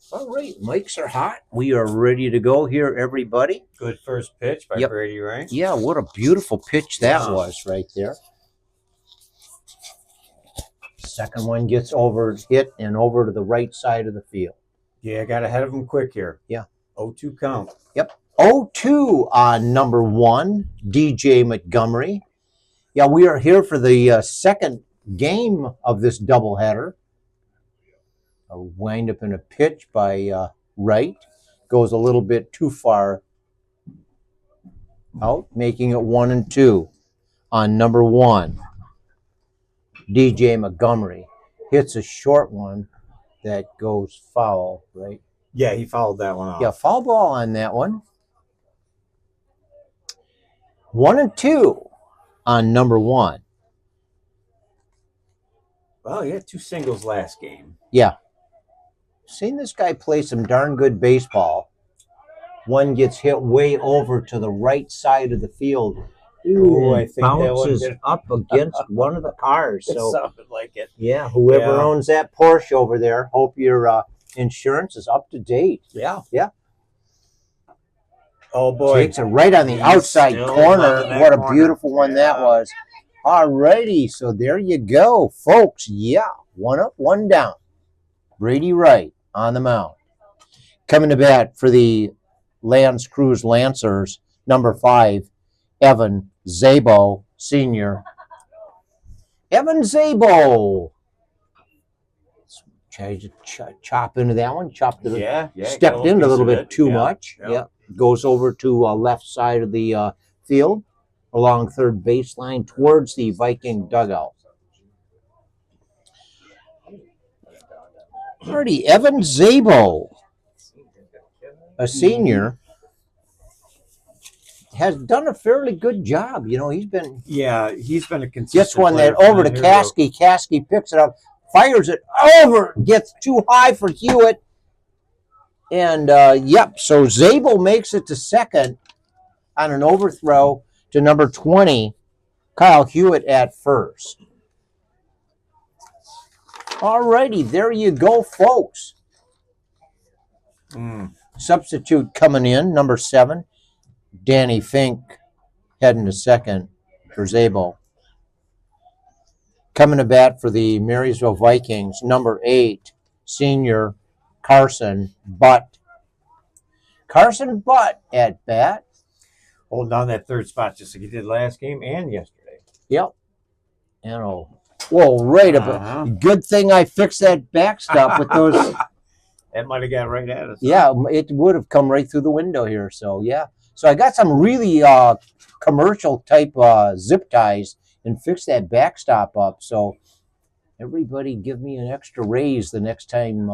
All right, mics are hot. We are ready to go here, everybody. Good first pitch by Brady Wright. Yeah, what a beautiful pitch that was right there. Second one gets hit and over to the right side of the field. Yeah, got ahead of him quick here. Yeah. 0-2 count. Yep. 0-2 on number 1, DJ Montgomery. Yeah, we are here for the second game of this doubleheader. A wind up in a pitch by Wright. Goes a little bit too far out, making it 1-2 on number 1. DJ Montgomery hits a short one that goes foul, right? Yeah, he fouled that one off. Yeah, foul ball on that one. 1-2 on number 1. Well, he had 2 singles last game. Yeah. Seen this guy play some darn good baseball. One gets hit way over to the right side of the field. Ooh, I think bounces up against one of the cars. So, it sounded like it. Yeah, whoever owns that Porsche over there, hope your insurance is up to date. Yeah. Yeah. Oh, boy. Takes it right on the outside corner. What a beautiful one that was. All righty, so there you go, folks. Yeah, 1 up, 1 down. Brady Wright on the mound. Coming to bat for the Creuse Lancers, number 5, Evan Zabo, senior. Evan Zabo. Tried to chop into that one. Chopped it. Stepped in a little bit too much. Yeah. Goes over to left side of the field, along third baseline towards the Viking dugout. Alrighty, Evan Zabo, a senior, has done a fairly good job. You know, he's been a consistent. Gets one that over to Caskey. Caskey picks it up, fires it over, gets too high for Hewitt. And, so Zabel makes it to second on an overthrow to number 20, Kyle Hewitt at first. All righty, there you go, folks. Substitute coming in, number 7, Danny Fink heading to second for Zabel. Coming to bat for the Marysville Vikings, number 8, senior Carson Butt. Carson Butt at bat. Holding down that third spot just like he did last game and yesterday. Yep. And right up. Good thing I fixed that backstop with those. That might have got right at us. Yeah, it would have come right through the window here. So, yeah. So I got some really commercial type zip ties and fixed that backstop up. So everybody give me an extra raise the next time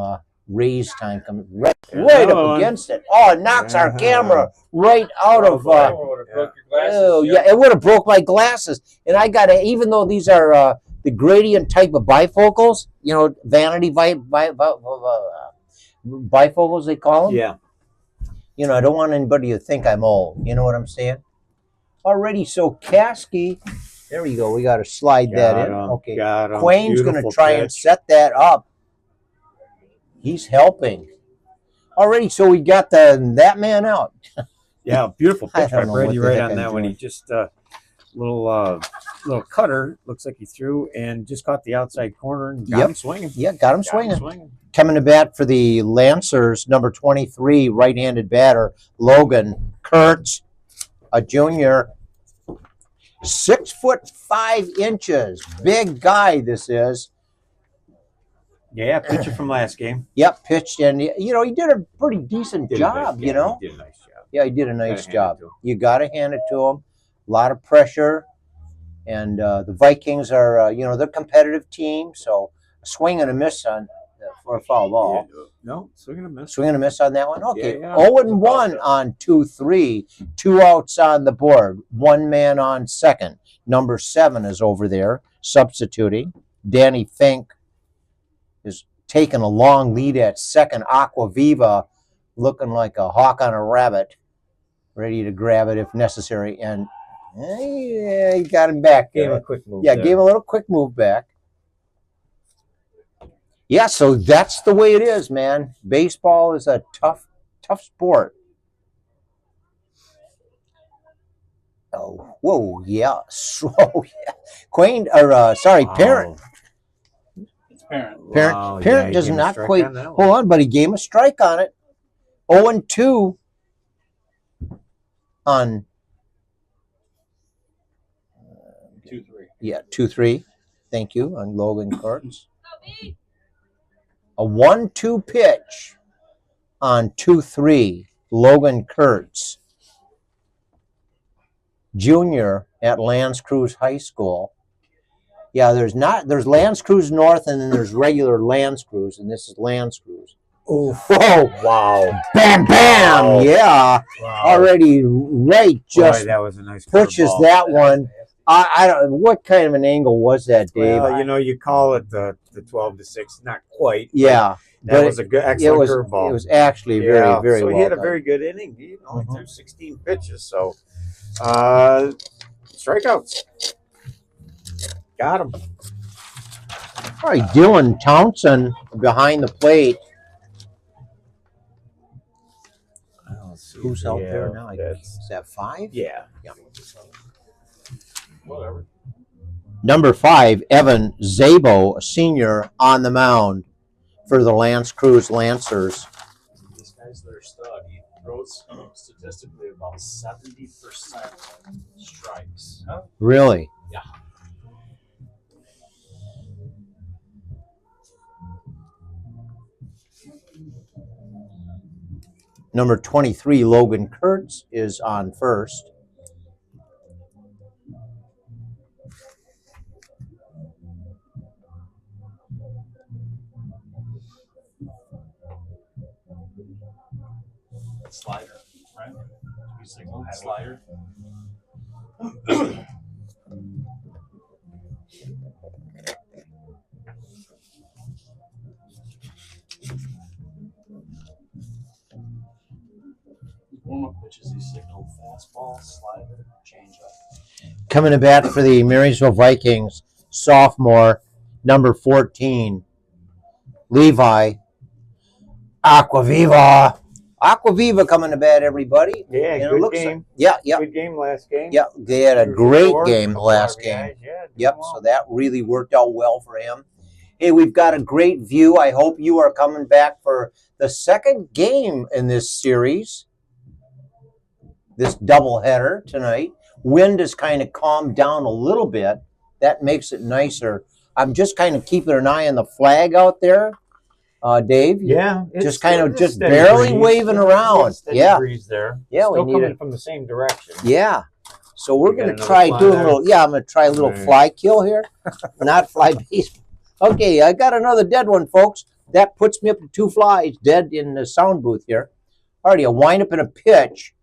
raise time comes. Right up against it. Oh, it knocks our camera right out of. It would have broke my glasses. And I got to, even though these are the gradient type of bifocals, you know, vanity bifocals they call them. Yeah. You know, I don't want anybody to think I'm old. You know what I'm saying? Alrighty, so Caskey, there we go. We got to slide that in. Okay. Quain's going to try and set that up. He's helping. Alrighty, so we got that man out. Yeah, beautiful pitch by Brady right on that one. He just little cutter, looks like he threw and just caught the outside corner and got him swinging. Yeah, got him swinging. Coming to bat for the Lancers, number 23, right-handed batter, Logan Kurtz, a junior, 6'5", big guy this is. Yeah, pitcher from last game. Yep, pitched, and you know he did a pretty decent job. He did a nice job. Yeah, he did a nice job. You got to hand it to him. A lot of pressure, and the Vikings are, they're a competitive team. So a swing and a miss for a foul ball. Yeah, no, swing and a miss. Swing and a miss on that one. Okay, 0-1 on 2-3. 2 outs on the board. 1 man on second. Number 7 is over there substituting. Danny Fink is taking a long lead at second. Aquaviva looking like a hawk on a rabbit, ready to grab it if necessary. And he got him back. Gave him a quick move. Yeah, gave him a little quick move back. Yeah, so that's the way it is, man. Baseball is a tough sport. Oh, whoa, yeah. So, yeah. Quain, or sorry, Parent. It's Parent. Parent does not quite. Hold on, but he gave him a strike on it. 0-2 on 2-3. Yeah, 2-3. Thank you on Logan Kurtz. A 1-2 pitch on 2-3. Logan Kurtz, junior at L'Anse Creuse High School. Yeah, there's L'Anse Creuse North, and then there's regular L'Anse Creuse, and this is L'Anse Creuse. Oh, whoa! Wow! Bam, bam! Wow. Yeah, Wow. Already right. Just boy, that was a nice pushes curveball. that one. I don't. What kind of an angle was that, Dave? Well, you know, you call it the 12-6, not quite. Yeah, that was a good, excellent curveball. It was actually very well So he had a done. very good inning. He only threw 16 pitches, so strikeouts. Got him. All right, Dylan Townsend behind the plate. Who's out there now? Is that 5? Yeah. Whatever. Number 5, Evan Zabo, a senior, on the mound for the L'Anse Creuse Lancers. This guy's their stud. He throws statistically about 70% strikes. Huh? Really? Yeah. Number 23, Logan Kurtz, is on first. Slider, right? You signal slider. Warm-up pitches, he signaled fastball, slider, changeup. Coming to bat for the Marysville Vikings, sophomore, number 14, Levi Aquaviva. Aquaviva coming to bat, everybody. Yeah, And good game. Yeah. Good game last game. Yeah, they had a great game last RBIs, game. Yeah, Yep, so that really worked out well for him. Hey, we've got a great view. I hope you are coming back for the second game in this series, this doubleheader tonight. Wind has kind of calmed down a little bit. That makes it nicer. I'm just kind of keeping an eye on the flag out there, Dave. Yeah, just kind of just barely waving around. Yeah, breeze there. Yeah, Still we need coming it from the same direction. Yeah. So we're going to got try another doing fly a little. Yeah, I'm going to try a little fly kill here, not fly baseball. Okay, I got another dead one, folks. That puts me up to 2 flies dead in the sound booth here. Alrighty, a wind up and a pitch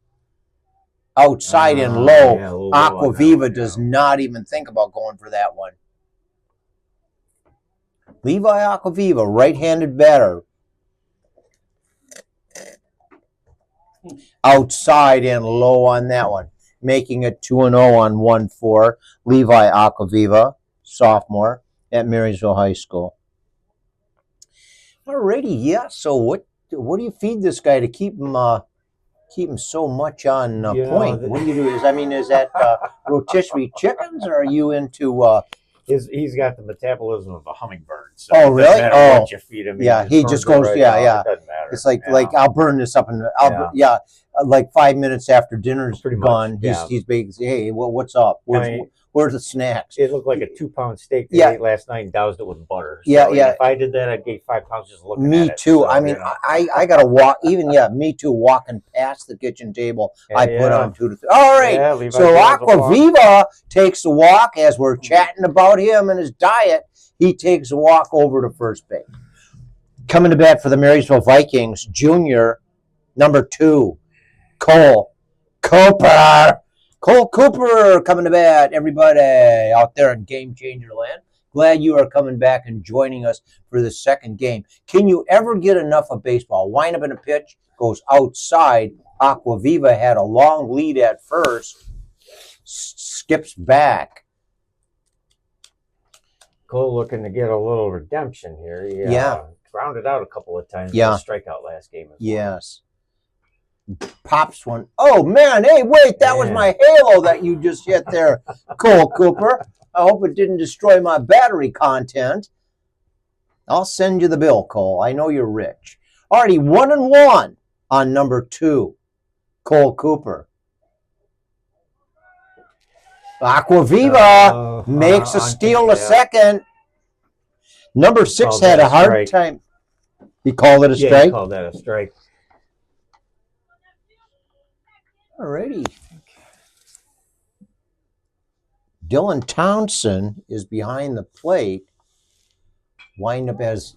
outside and low. Yeah, low Aquaviva does not even think about going for that one. Levi Aquaviva, right-handed batter. Outside and low on that one. Making it 2-0 on 1-4. Levi Aquaviva, sophomore at Marysville High School. Alrighty, yeah. So what do you feed this guy to keep him so much on point? What do you do? Is that rotisserie chickens, or are you into? He's got the metabolism of a hummingbird. So oh, really? No matter what you feed him, he just goes. Right Yeah. It doesn't matter. It's like I'll burn this up, and like 5 minutes after dinner's gone, he's big. Hey, what's up? Where's the snacks? It looked like a 2-pound steak that I ate last night and doused it with butter. So yeah. If I did that, I'd gain 5 pounds just looking at it. Me too. So, I got to walk. Me too. Walking past the kitchen table, I put on 2 to 3. All right. Yeah, so Aquaviva takes a walk as we're chatting about him and his diet. He takes a walk over to first base. Coming to bat for the Marysville Vikings, junior, number 2, Cole Cooper. Cole Cooper coming to bat, everybody out there in Game Changer Land. Glad you are coming back and joining us for the second game. Can you ever get enough of baseball? Wind up in a pitch, goes outside. Aquaviva had a long lead at first, skips back. Cole looking to get a little redemption here. Yeah. Grounded out a couple of times. Yeah. Strikeout last game. Yes. Pops one. Oh, man. Hey, wait. That was my halo that you just hit there, Cole Cooper. I hope it didn't destroy my battery content. I'll send you the bill, Cole. I know you're rich. Already 1-1 on number 2, Cole Cooper. Aquaviva makes a steal a second. Number 6 had a hard time. He called it a strike? Yeah, he called that a strike. Alrighty. Dylan Townsend is behind the plate. Wind up as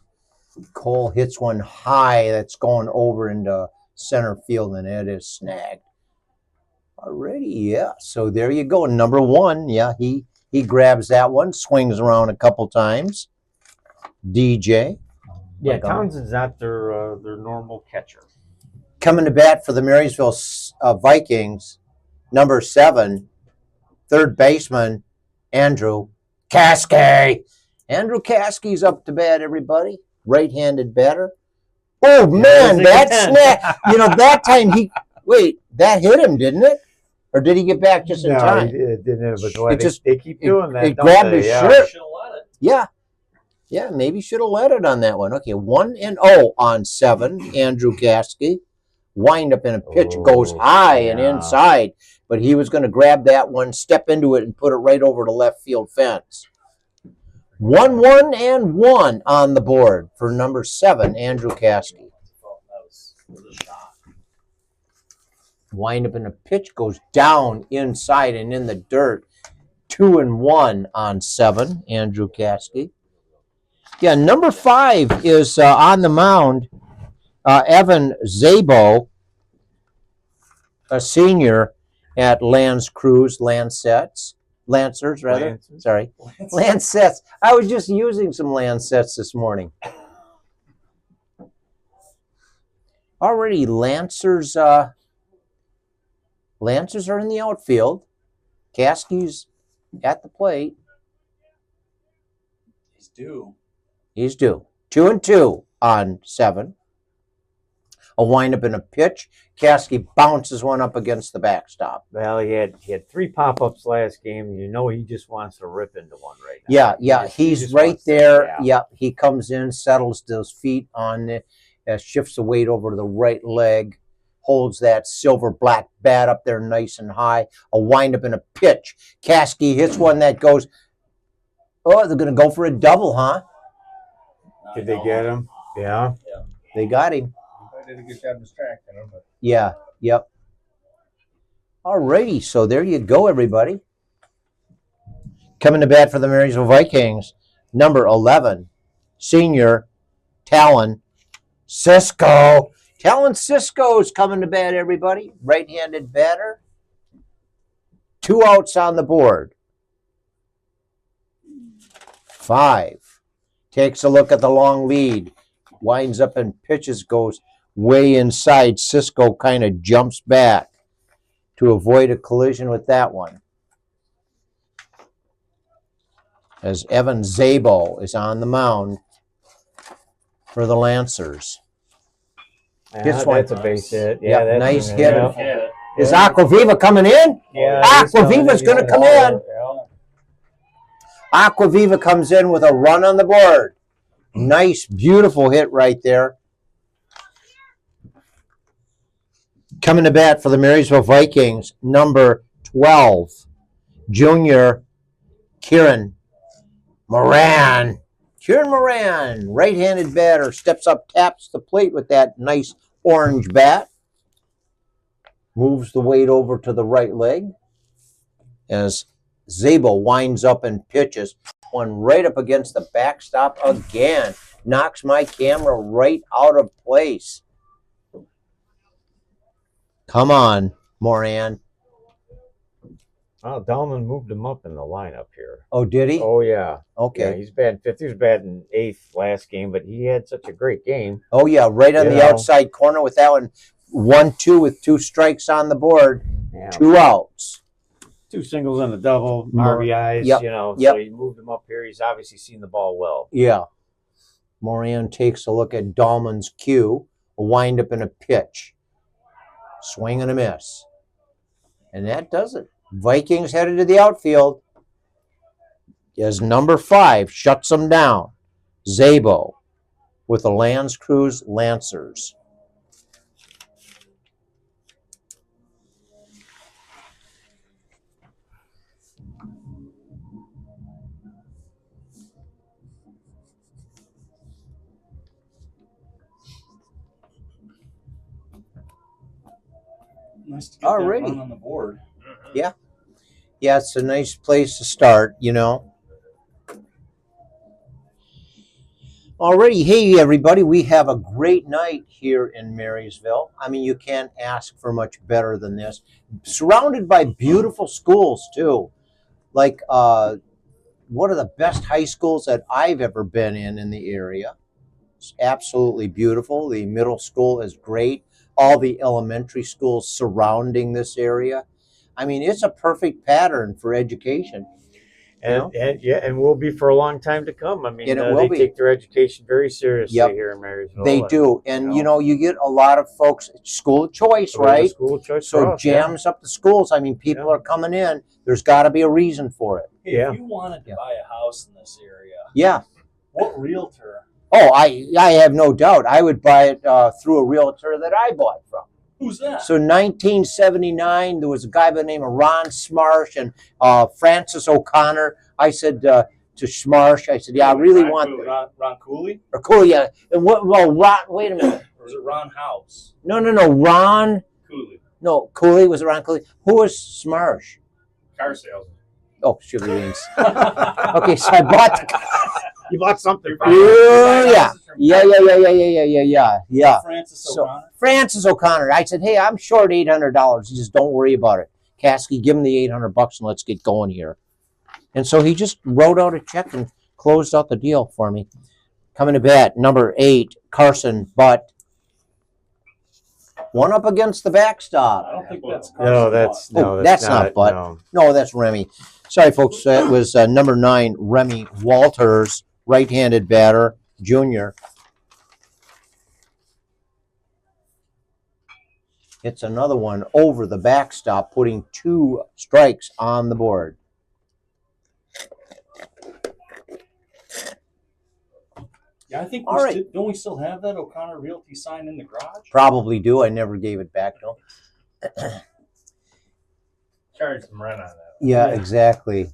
Cole hits one high that's going over into center field, and it is snagged. Alrighty, yeah. So there you go. Number 1, yeah, he grabs that one, swings around a couple times. DJ. Yeah, Townsend's not their normal catcher. Coming to bat for the Marysville Vikings, number 7, third baseman, Andrew Caskey. Andrew Caskey's up to bat, everybody. Right-handed batter. Oh, man, that snap. You know, that time that hit him, didn't it? Or did he get back just in time? No, it didn't. But they keep doing that. It grabbed his shirt. Should have let it. Yeah. Yeah, maybe should have let it on that one. Okay, 1-0 on 7, Andrew Caskey. Wind up in a pitch, goes high and inside, but he was going to grab that one, step into it, and put it right over the left field fence. 1-1 on the board for number 7, Andrew Caskey. Wind up in a pitch, goes down inside and in the dirt. 2-1 on 7, Andrew Caskey. Yeah, number 5 is on the mound. Evan Zabo, a senior at Creuse, Lancers. Sorry. Lancets. I was just using some Lancets this morning. Already Lancers are in the outfield. Caskey's at the plate. He's due. 2-2 on 7. A windup in a pitch. Caskey bounces one up against the backstop. Well, he had 3 pop-ups last game. You know he just wants to rip into one right now. Yeah. He's right there. Yeah, he comes in, settles those feet on it, shifts the weight over to the right leg, holds that silver-black bat up there nice and high. A windup in a pitch. Caskey hits one that goes, they're going to go for a double, huh? Did they get him? Yeah. They got him. I did a good job distracting him, but yeah, yep. Alrighty, so there you go, everybody. Coming to bat for the Marysville Vikings, number 11, senior Talon Cisco. Talon Cisco's coming to bat, everybody. Right-handed batter. 2 outs on the board. 5. Takes a look at the long lead. Winds up and pitches, goes way inside. Cisco kind of jumps back to avoid a collision with that one. As Evan Zabo is on the mound for the Lancers. That's a base hit. Yeah, that's nice hit. yeah. Is Aquaviva coming in? Yeah, Aquaviva's going to come in. Aquaviva comes in with a run on the board. Nice, beautiful hit right there. Coming to bat for the Marysville Vikings, number 12, junior Kieran Moran. Kieran Moran, right-handed batter, steps up, taps the plate with that nice orange bat. Moves the weight over to the right leg as Zabo winds up and pitches. One right up against the backstop again. Knocks my camera right out of place. Come on, Moran. Oh, Dahlman moved him up in the lineup here. Oh, did he? Oh, yeah. Okay. Yeah, he's batting 5th. He was batting 8th last game, but he had such a great game. Oh, yeah, right on the outside corner with that one. 1-2 with 2 strikes on the board. Yeah. 2 outs. 2 singles and a double, RBIs, Yep. you know. Yep. So he moved him up here. He's obviously seen the ball well. Yeah. Moran takes a look at Dahlman's cue, a windup and a pitch. Swing and a miss. And that does it. Vikings headed to the outfield as number 5 shuts them down. Szabo with the Creuse Lancers. Nice to get that run on the board. Yeah. Yeah, it's a nice place to start, you know. Alrighty, hey everybody, we have a great night here in Marysville. I mean, you can't ask for much better than this. Surrounded by beautiful schools too. Like one of the best high schools that I've ever been in the area. It's absolutely beautiful. The middle school is great. All the elementary schools surrounding this area. I mean, it's a perfect pattern for education. And will be for a long time to come. I mean, they take their education very seriously here in Marysville. They do. And, you know, you get a lot of folks, school of choice, right? School of choice. So jams up the schools. I mean, people are coming in. There's got to be a reason for it. Hey, if you wanted to buy a house in this area, what realtor? Oh, I have no doubt. I would buy it through a realtor that I bought from. Who's that? So 1979, there was a guy by the name of Ron Smarsh and Francis O'Connor. I said to Smarsh, I said, yeah, I really want Ron Cooley? Or Cooley, yeah. And Ron, wait a minute. Or was it Ron House? No, Ron. Cooley. No, Cooley was Ron Cooley. Who was Smarsh? Car salesman. Oh, sugar beans. Okay, so I bought the You bought something. Yeah. Francis O'Connor. Francis O'Connor. I said, hey, I'm short $800. He just don't worry about it. Caskey, give him the $800 and let's get going here. And so he just wrote out a check and closed out the deal for me. Coming to bat, number 8, Carson Butt. One up against the backstop. I don't think that's Carson. That's not Butt. No, that's Remy. Sorry, folks. That was number 9, Remy Walters, right-handed batter, junior. It's another one over the backstop, putting 2 strikes on the board. Yeah, I think don't we still have that O'Connor Realty sign in the garage? Probably do. I never gave it back to him. Charged some rent on that. Yeah, exactly.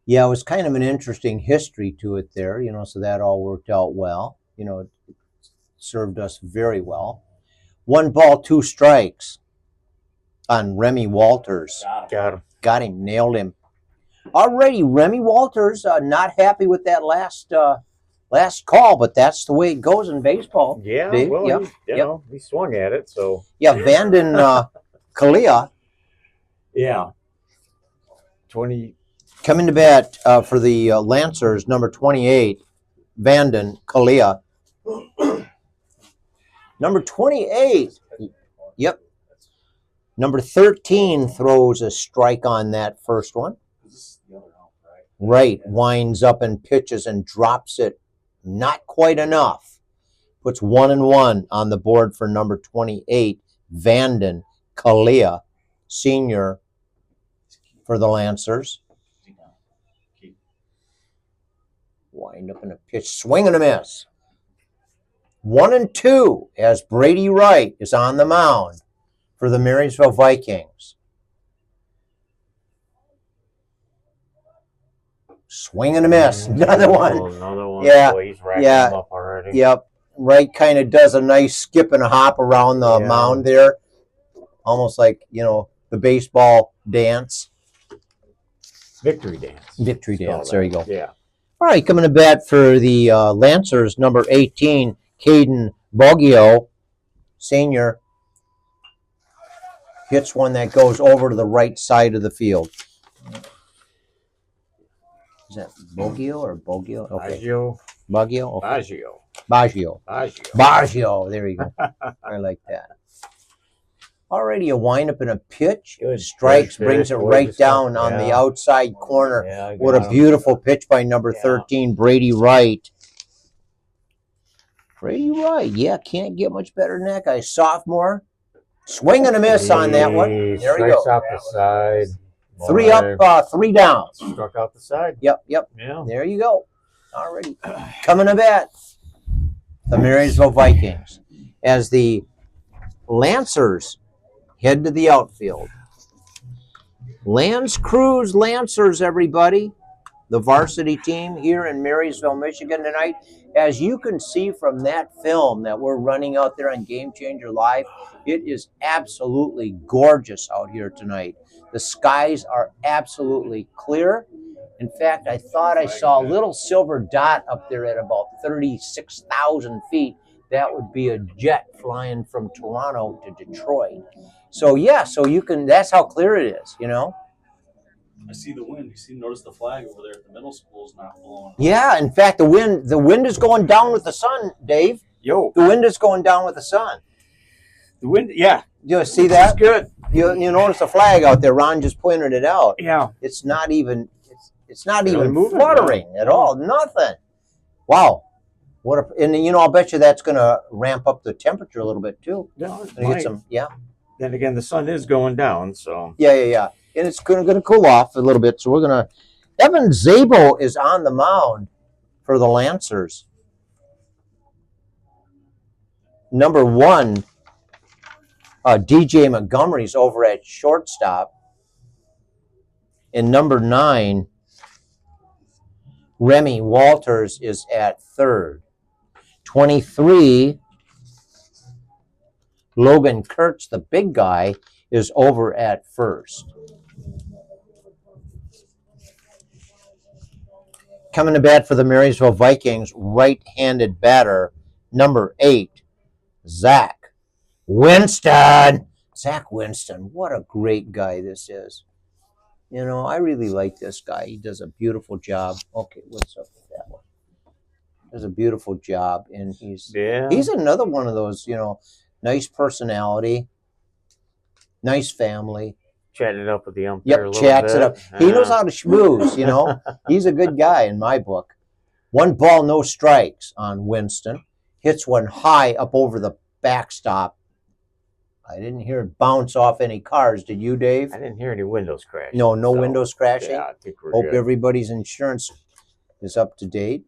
Yeah, it was kind of an interesting history to it there, you know, so that all worked out well. You know, it served us very well. 1 ball, 2 strikes on Remy Walters. Got him. Nailed him. Alrighty, Remy Walters, not happy with that last call, but that's the way it goes in baseball. Yeah, well, he swung at it, so. Yeah, Vanden Kalia. Yeah. 20. Coming to bat for the Lancers, number 28, Vanden Kalia. Number 28. Yep. Number 13 throws a strike on that first one. Right. Winds up and pitches and drops it. Not quite enough. Puts 1-1 on the board for number 28, Vanden Kalia, senior for the Lancers. Wind up in a pitch. Swing and a miss. 1-2 as Brady Wright is on the mound for the Marysville Vikings. Swing and a miss. Another one. Yeah. Boy, he's racking them up already. Yep. Wright kind of does a nice skip and a hop around the mound there. Almost like, you know, the baseball dance. Victory dance. Victory dance. There you go. Yeah. All right, coming to bat for the Lancers, number 18, Caden Boggio, senior. Hits one that goes over to the right side of the field. Is that Boggio or Boggio? Okay. Baggio? Okay. Baggio. There you go. I like that. Already a wind up in a pitch. Good Strikes, pitch, brings it boy, right just down got- on the yeah. outside corner. Yeah, What a got him. beautiful pitch by number Yeah. 13, Brady Wright. Brady Wright, yeah, can't get much better than that guy. Sophomore, swing and a miss on that one. He There we strikes go. off the side. 3 up, 3 down. Struck out the side. Yep. Yeah. There you go. Already coming to bat, the Marysville Vikings, as the Lancers head to the outfield. Creuse Lancers, everybody. The varsity team here in Marysville, Michigan tonight. As you can see from that film that we're running out there on Game Changer Live, it is absolutely gorgeous out here tonight. The skies are absolutely clear. In fact, I thought I saw a little silver dot up there at about 36,000 feet. That would be a jet flying from Toronto to Detroit. So yeah, so you can, that's how clear it is, you know? I see the wind. Notice the flag over there at the middle school is not blowing. Yeah, in fact, the wind is going down with the sun, Dave. Yo. The wind is going down with the sun. The wind, yeah. You see that? That's good. You notice the flag out there. Ron just pointed it out. Yeah. It's not even Really even moving, fluttering at all. Nothing. Wow. And I'll bet you that's going to ramp up the temperature a little bit too. Yeah, it Gonna might. get some, yeah. Then again, the sun is going down, so. Yeah. And it's going to cool off a little bit. So we're going to. Evan Zabo is on the mound for the Lancers. Number 1, DJ Montgomery's over at shortstop. And number 9, Remy Walters is at third. 23, Logan Kurtz, the big guy, is over at first. Coming to bat for the Marysville Vikings, right-handed batter, number 8, Zach Winston. Zach Winston, what a great guy this is. I really like this guy. He does a beautiful job. Okay, what's up with that one? Does a beautiful job, and he's another one of those, nice personality, nice family. Chatting it up with the umpire a little chats bit. it up. He knows how to schmooze, He's a good guy in my book. 1 ball, no strikes on Winston. Hits one high up over the backstop. I didn't hear it bounce off any cars. Did you, Dave? I didn't hear any windows crash. No windows crashing? Yeah, I think we're Hope good. everybody's insurance is up to date.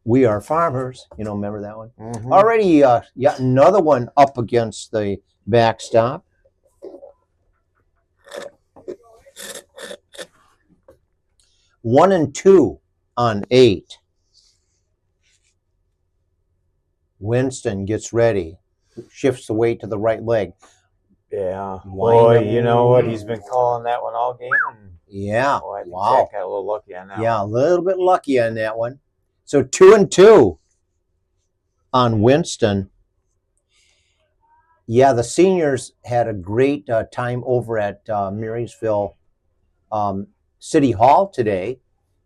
We are farmers. Remember that one? Mm-hmm. Already got another one up against the backstop. One and 2 on 8. Winston gets ready, shifts the weight to the right leg. Yeah. Wind Boy, up. you know what? He's been calling that one all game. And Yeah. boy, I think Wow. Zach got a little lucky on that Yeah, one. a little bit lucky on that one. So 2 and 2 on Winston. Yeah, the seniors had a great time over at Marysville City Hall today.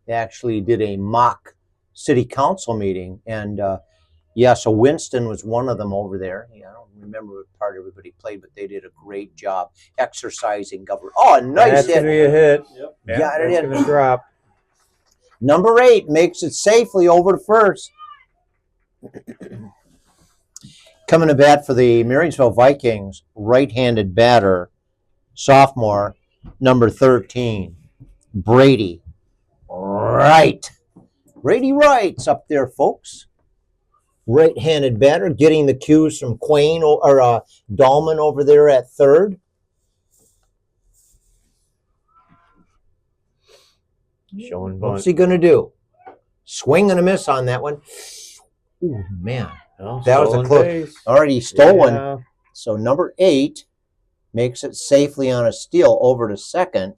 They actually did a mock city council meeting. And so Winston was one of them over there. I don't remember what part everybody played, but they did a great job exercising government. Oh, a nice That's hit. going to be a hit. Yep. Yeah, Got it that's in. going to drop. Number 8 makes it safely over to first. Coming to bat for the Marysville Vikings, right-handed batter, sophomore, number 13, Brady Wright. Brady Wright's up there, folks. Right-handed batter, getting the cues from Quayne or Dahlman over there at third. Showing bunt. What's he going to do? Swing and a miss on that one. Ooh, man. Well, That was a stolen close. base. Already stolen. Yeah. So number 8 makes it safely on a steal over to second.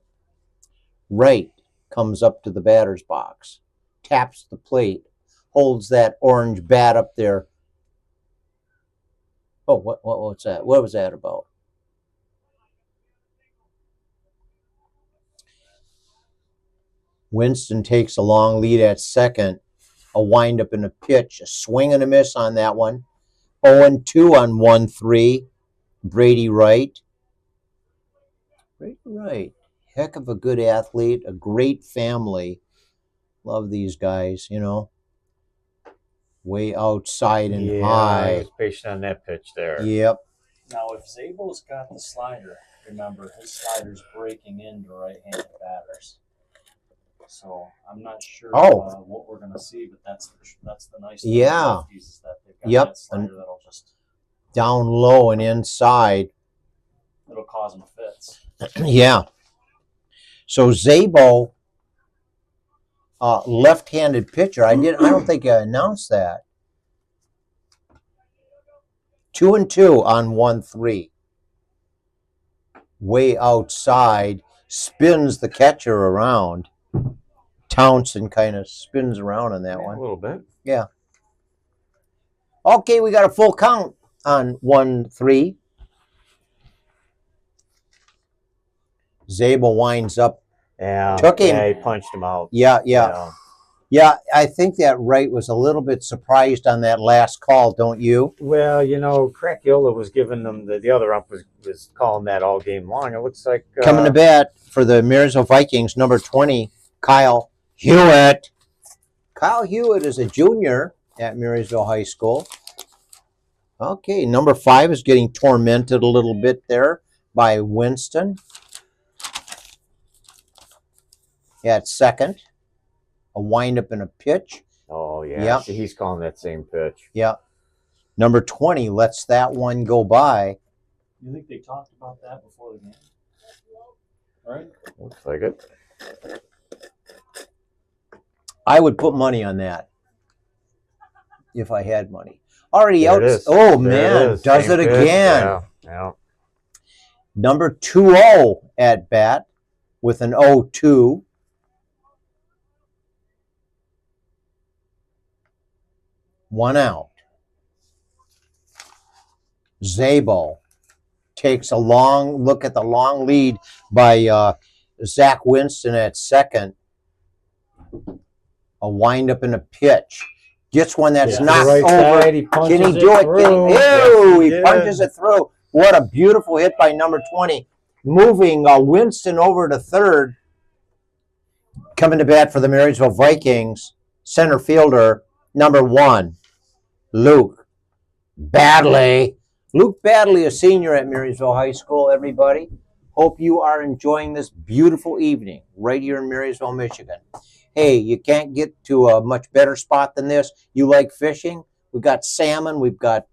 Wright comes up to the batter's box, taps the plate, holds that orange bat up there. Oh, what's that? What was that about? Winston takes a long lead at second. A windup and a pitch, a swing and a miss on that one. 0-2 on 1-3. Brady Wright. Brady Wright. Heck of a good athlete, a great family. Love these guys, you know. Way outside and high. I was patient on that pitch there. Yep. Now, if Zabo's got the slider, remember his slider's breaking into right-handed batters. So I'm not sure what we're going to see, but that's the nice thing with lefties is that they've got that slider that'll just down low and inside. It'll cause them fits. Yeah. So Zabo, left-handed pitcher. I don't think I announced that. 2-2 on 1-3. Way outside, spins the catcher around. Townsend kind of spins around on that one. A little bit. Yeah. Okay, we got a full count on 1-3. Zabel winds up. Yeah. Took him. Yeah, he punched him out. Yeah. Yeah, I think that Wright was a little bit surprised on that last call, don't you? Well, Cracchiola was giving them the other ump was calling that all game long. It looks like coming to bat for the Marysville Vikings, number 20, Kyle Hewitt. Kyle Hewitt is a junior at Marysville High School. Okay, number 5 is getting tormented a little bit there by Winston. At second. A windup and a pitch. Oh, yeah. Yep. He's calling that same pitch. Yeah. Number 20 lets that one go by. You think they talked about that before the game? Right? Looks like it. I would put money on that if I had money. Already There out. it is. Oh, There man. is. Does Same it pitch. again. Yeah. Number 20 at bat with an 0-2. One out. Zabel takes a long look at the long lead by Zach Winston at second. A windup and a pitch. Gets one that's knocked right over. Side, he Can he punches do it? through. He Yes, punches it through. What a beautiful hit by number 20. Moving Winston over to third. Coming to bat for the Marysville Vikings, center fielder, number 1. Luke Badley. Luke Badley, a senior at Marysville High School, everybody. Hope you are enjoying this beautiful evening right here in Marysville, Michigan. Hey, you can't get to a much better spot than this. You like fishing? We've got salmon. We've got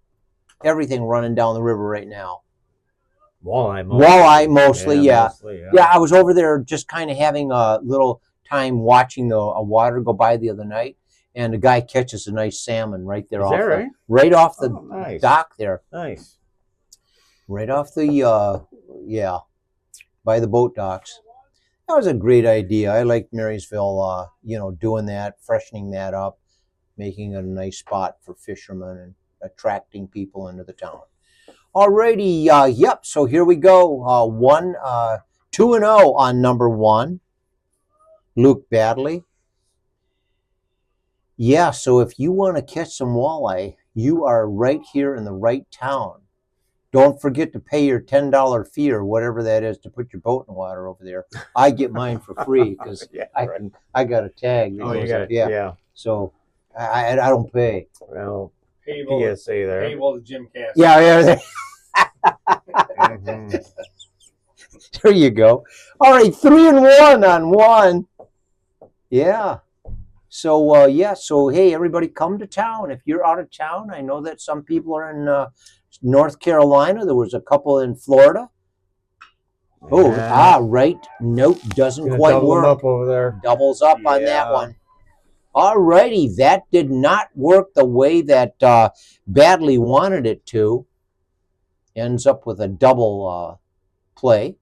everything running down the river right now. Walleye mostly, yeah. Mostly, Yeah, I was over there just kind of having a little time watching the water go by the other night. And the guy catches a nice salmon right there right off the nice. dock there. Nice. Right off the by the boat docks. That was a great idea. I like Marysville doing that, freshening that up, making it a nice spot for fishermen and attracting people into the town. Alrighty, yep, so here we go. 2-0 on number 1. Luke Badley. Yeah, so if you want to catch some walleye, you are right here in the right town. Don't forget to pay your $10 fee or whatever that is to put your boat in the water over there. I get mine for free because I got a tag. Oh, you got it. Yeah. So I don't pay. Well, Paywall, PSA there. Paywall to Jim Cass. Yeah. Mhm. There you go. All right, 3-1 on 1. Yeah. So, so, hey, everybody come to town. If you're out of town, I know that some people are in North Carolina. There was a couple in Florida. Oh, right. Nope, doesn't quite double work. up over there. Doubles up on that one. All righty, that did not work the way that Badley wanted it to. Ends up with a double play.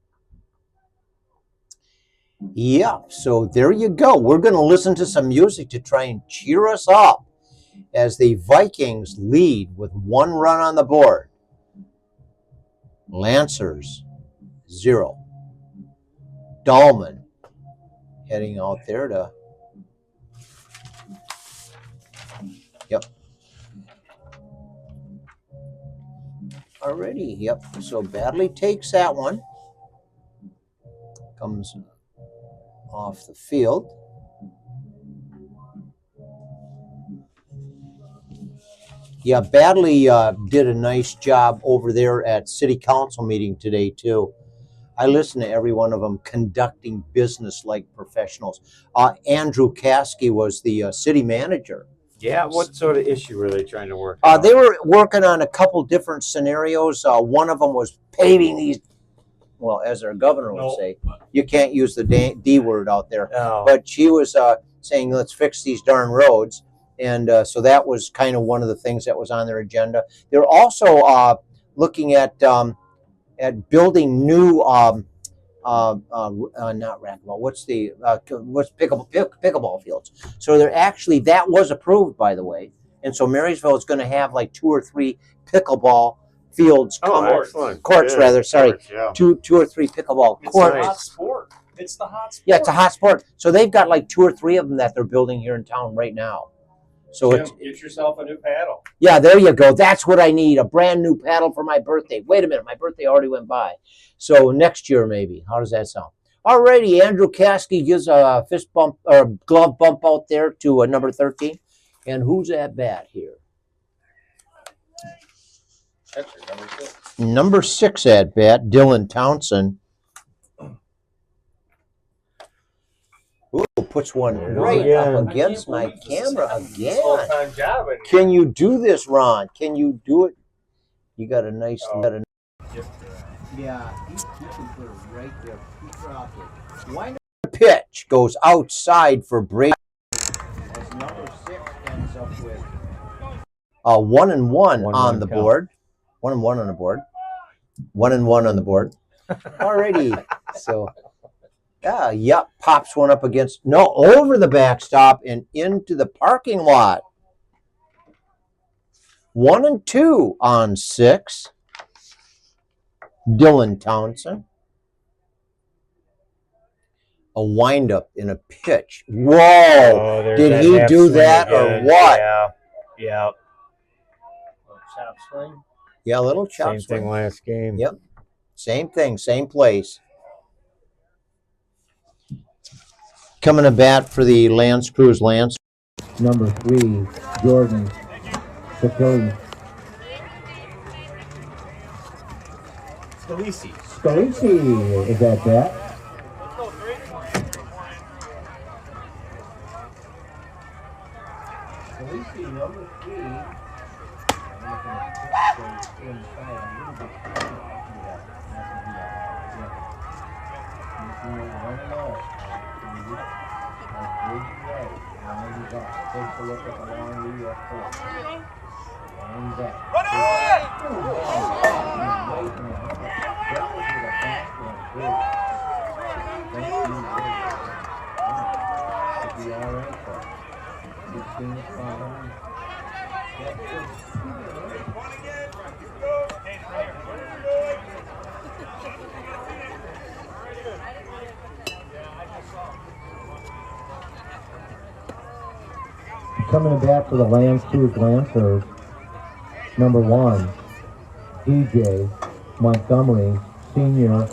Yeah, so there you go. We're going to listen to some music to try and cheer us up as the Vikings lead with 1 run on the board. Lancers, 0. Dahlman heading out there to... Yep. Alrighty, yep. So Badley takes that one. Comes off the field. Yeah, Badley did a nice job over there at City Council meeting today, too. I listened to every one of them conducting business like professionals. Andrew Caskey was the city manager. Yeah, what sort of issue were they trying to work out? They were working on a couple different scenarios. One of them was paving these, well, as our governor would say, you can't use the D word out there. Oh. But she was saying, let's fix these darn roads. And so that was kind of one of the things that was on their agenda. They're also looking at building new, not racquetball. What's pickleball fields? So they're actually, that was approved, by the way. And so Marysville is going to have like 2 or 3 pickleball fields, courts, rather. Sorry, courts, yeah. two or 3 pickleball courts. It's a hot sport. It's the hot sport. Yeah, it's a hot sport. So they've got like 2 or 3 of them that they're building here in town right now. So Jim, get yourself a new paddle. Yeah, there you go. That's what I need. A brand new paddle for my birthday. Wait a minute. My birthday already went by. So next year, maybe. How does that sound? All righty. Andrew Caskey gives a fist bump or glove bump out there to number 13. And who's at bat here? That's your number 6. Number 6 at bat, Dylan Townsend. Ooh, puts one right up against my camera again. Full-time job. Can you do this, Ron? Can you do it? You got a nice. Yeah, he can put it right there. He dropped it. Why not? The pitch goes outside for break. As number 6 ends up with 1-1 on the board. 1-1 on the board. 1-1 on the board. Alrighty. So. Yep, pops one up against, over the backstop and into the parking lot. 1-2 on 6. Dylan Townsend. A windup in a pitch. Whoa! Did he do that or what? Yeah. Little chop swing. Yeah, a little chop swing. Same thing last game. Yep. Same thing, same place. Coming to bat for the Creuse Lance. Number 3, Jordan Scalisi. Scalisi is at bat. Scalisi, number 3. Take a look at the long lead up front. And back. Coming back for the Creuse Lancers, number 1, DJ Montgomery, senior.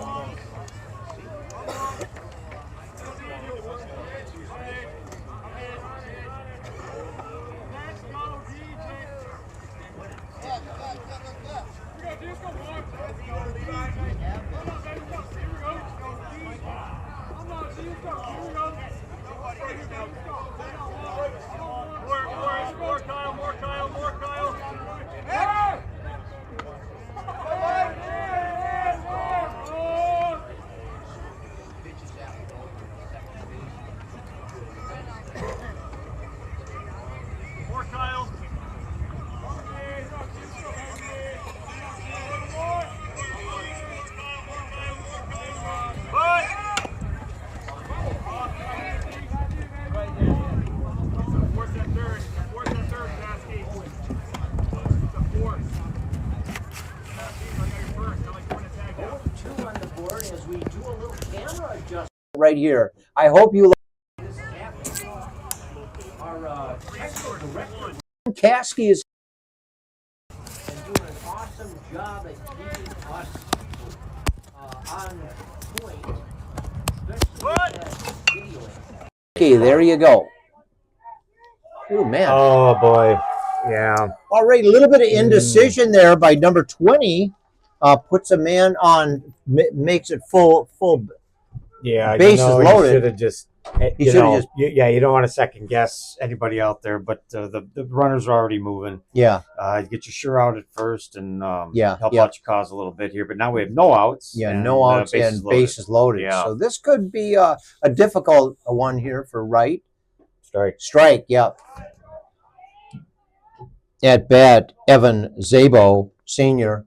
Right here. I hope you like our technical director. Caskey is doing an awesome awesome job at keeping us on point, especially with that video. Okay, there you go. Oh, man. Oh, boy. Yeah. All right, a little bit of indecision there by number 20. Puts a man on, makes it full. Yeah, bases loaded. He should have just. You don't want to second guess anybody out there, but the runners are already moving. Yeah. Get your sure out at first and help out your cause a little bit here. But now we have no outs. Yeah, no outs and bases loaded. Yeah. So this could be a difficult one here for Wright. Strike, yep. At bat, Evan Szabo, senior.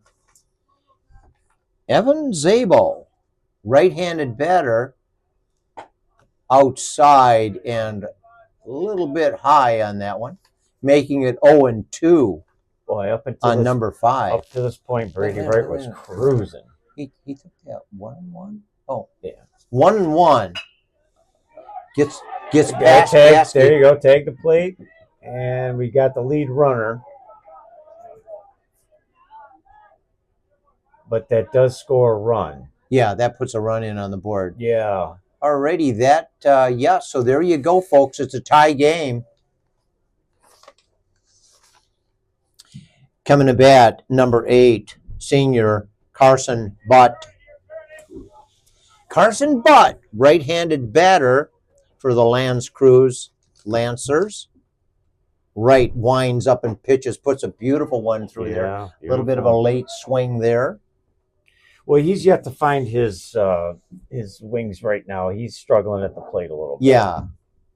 Evan Szabo, right-handed batter, outside and a little bit high on that one, making it 0-2. Boy, up until on number 5. Up to this point, Brady Wright was cruising. He took that 1-1. Oh, yeah, 1-1. Gets past basket. There you go. Tag the plate, and we got the lead runner. But that does score a run. Yeah, that puts a run in on the board. Yeah. Alrighty, so there you go, folks. It's a tie game. Coming to bat, number 8, senior Carson Butt. Carson Butt, right-handed batter for the Creuse Lancers. Right, winds up and pitches, puts a beautiful one through there. A little bit of a late swing there. Well, he's yet to find his wings right now. He's struggling at the plate a little bit. Yeah.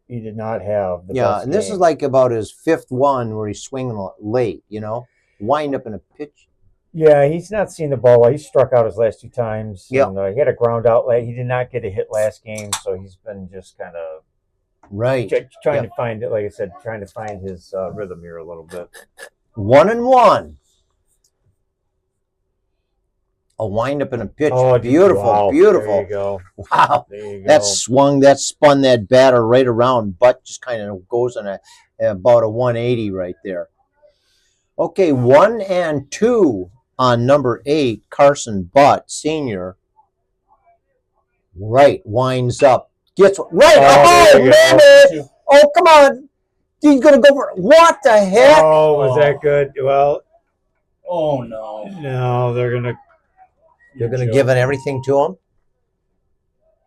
He did not have the best and this game. Is like about his 5th one where he's swinging late, wind up in a pitch. Yeah, he's not seen the ball. He struck out his last 2 times. Yeah. He had a ground out late. He did not get a hit last game, so he's been just kind of trying to find it. Like I said, trying to find his rhythm here a little bit. 1-1. A wind up in a pitch. Oh, beautiful, wow. beautiful. There you go. Wow. There you that spun that batter right around. Butt just kind of goes on about a 180 right there. Okay, 1-2 on number 8, Carson Butt, senior. Right, winds up. Gets right. Oh, oh, come on. He's going to go for it. What the heck? Oh, was that good? Well. Oh, no. No, they're going to. You're going to give it everything to him?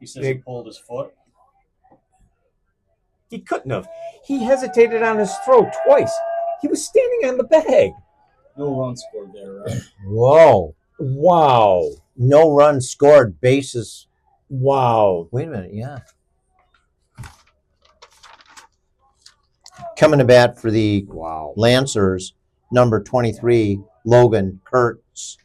He says he pulled his foot. He couldn't have. He hesitated on his throw twice. He was standing on the bag. No run scored there, right? Whoa. Wow. No run scored. Bases. Wow. Wait a minute. Yeah. Coming to bat for the Lancers, number 23, Logan Kurtz.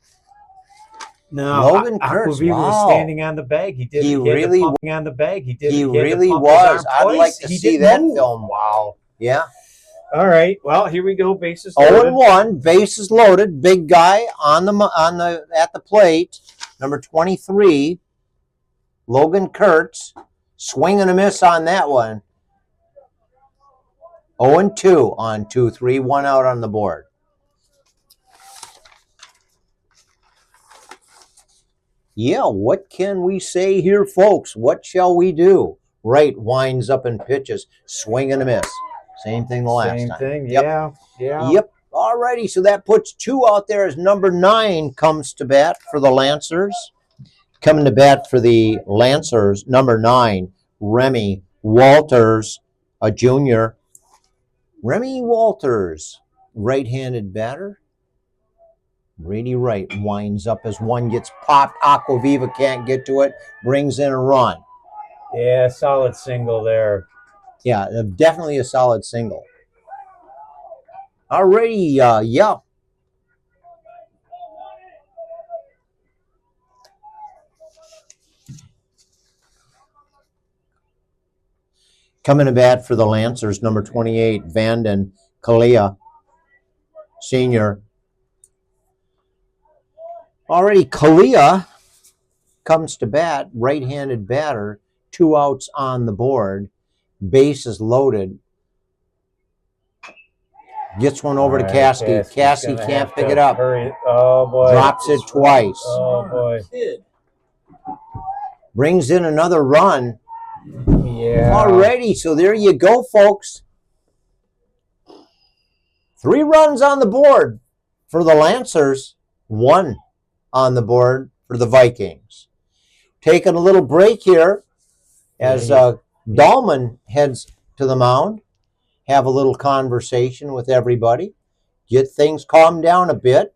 No, Logan Kurtz was standing on the bag. He really on the bag. He really was. I'd like to see that film. Wow. Yeah. All right. Well, here we go. Bases 0-1. Bases loaded. Big guy at the plate. Number 23, Logan Kurtz. Swing and a miss on that one. 0-2 on 2-3. 1 out on the board. Yeah, what can we say here, folks? What shall we do? Right, winds up and pitches. Swing and a miss. Same thing the last time. Same thing, yep. Yeah. Yep. All righty, so that puts 2 out there as number 9 comes to bat for the Lancers. Coming to bat for the Lancers, number 9, Remy Walters, a junior. Remy Walters, right-handed batter. Brady Wright winds up as one gets popped. Aquaviva can't get to it. Brings in a run. Yeah, solid single there. Yeah, definitely a solid single. Alrighty, yeah. Coming to bat for the Lancers, number 28, Vanden Kalia, senior. Already, Kalia comes to bat, right-handed batter, 2 outs on the board, bases loaded. Gets one over to All right, Caskey. Caskey gonna can't have pick to it up. hurry. Oh boy. Drops it twice. Oh boy. Kid. Brings in another run. Yeah. Already, so there you go, folks. 3 runs on the board for the Lancers. 1 on the board for the Vikings. Taking a little break here as Dahlman heads to the mound. Have a little conversation with everybody. Get things calmed down a bit.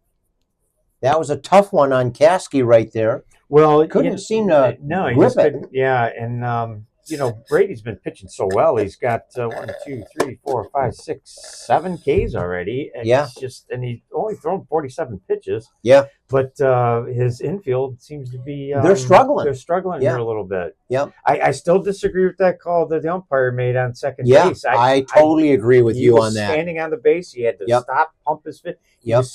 That was a tough one on Caskey right there. Well, Couldn't seem to no, he grip just it. couldn't. Yeah, and Brady's been pitching so well. He's got 1, 2, 3, 4, 5, 6, 7 Ks already. And Yeah. and he's only thrown 47 pitches. Yeah. But his infield seems to be they're struggling. They're struggling here a little bit. Yep. I still disagree with that call that the umpire made on second Yeah, base. I totally agree with you on that. Standing on the base, he had to stop, pump his fit. Yep.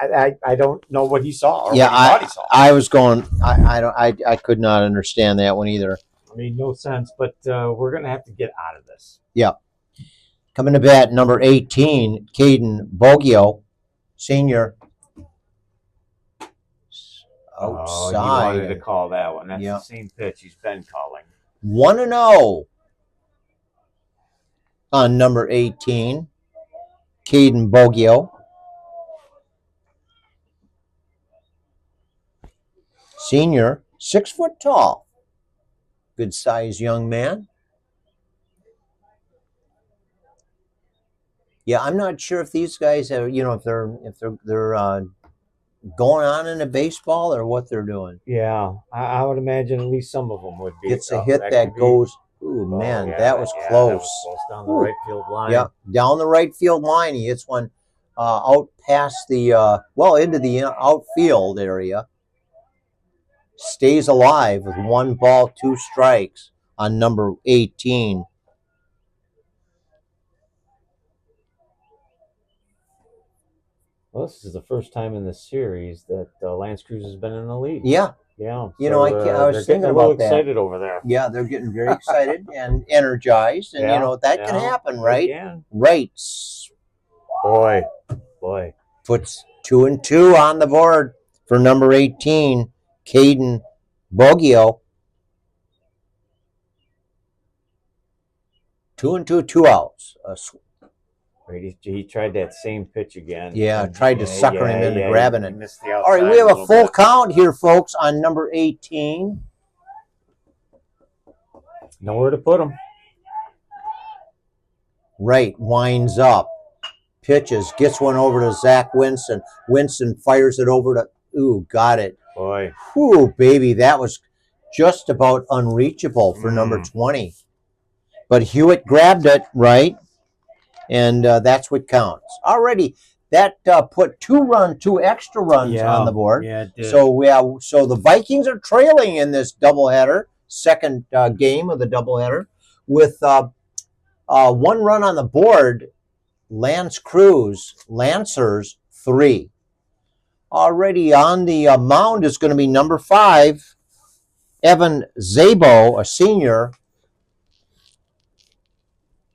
I don't know what he saw or Yeah, what he thought he saw. I was going. I could not understand that one either. I mean, no sense. But we're gonna have to get out of this. Yeah. Coming to bat, number 18, Caden Boggio, senior. Outside. Oh, he wanted to call that one. That's the same pitch he's been calling. 1-0 on number 18, Caden Boggio. Senior, 6 foot tall. Good sized young man. Yeah, I'm not sure if these guys have, if they're going on into baseball or what they're doing. Yeah, I would imagine at least some of them would be. It's a hit that goes. Ooh, man, that was close. That was close down the right field line. Yeah, down the right field line. He hits one out past the into the outfield area. Stays alive with 1 ball, 2 strikes on number 18. Well, this is the first time in the series that Lance Creuse has been in the lead. Yeah. Yeah. I was thinking about that. Excited over there. Yeah, they're getting very excited and energized, and that can happen, right? Yeah. Right. Boy. Puts 2 and 2 on the board for number 18, Caden Boggio. 2 and 2, 2 outs. He tried that same pitch again. Yeah, tried to sucker him into grabbing it. Missed the outside. All right, we have a full count here, folks, on number 18. Nowhere to put him. Right, winds up. Pitches, gets one over to Zach Winston. Winston fires it over to, got it. Boy. Whew, baby, that was just about unreachable for number 20. But Hewitt grabbed it, right? And that's what counts. Already, that put 2 extra runs on the board. Yeah, it did. So the Vikings are trailing in this doubleheader, second game of the doubleheader, with 1 run on the board. Lancers 3. Already on the mound is going to be number 5, Evan Zabo, a senior.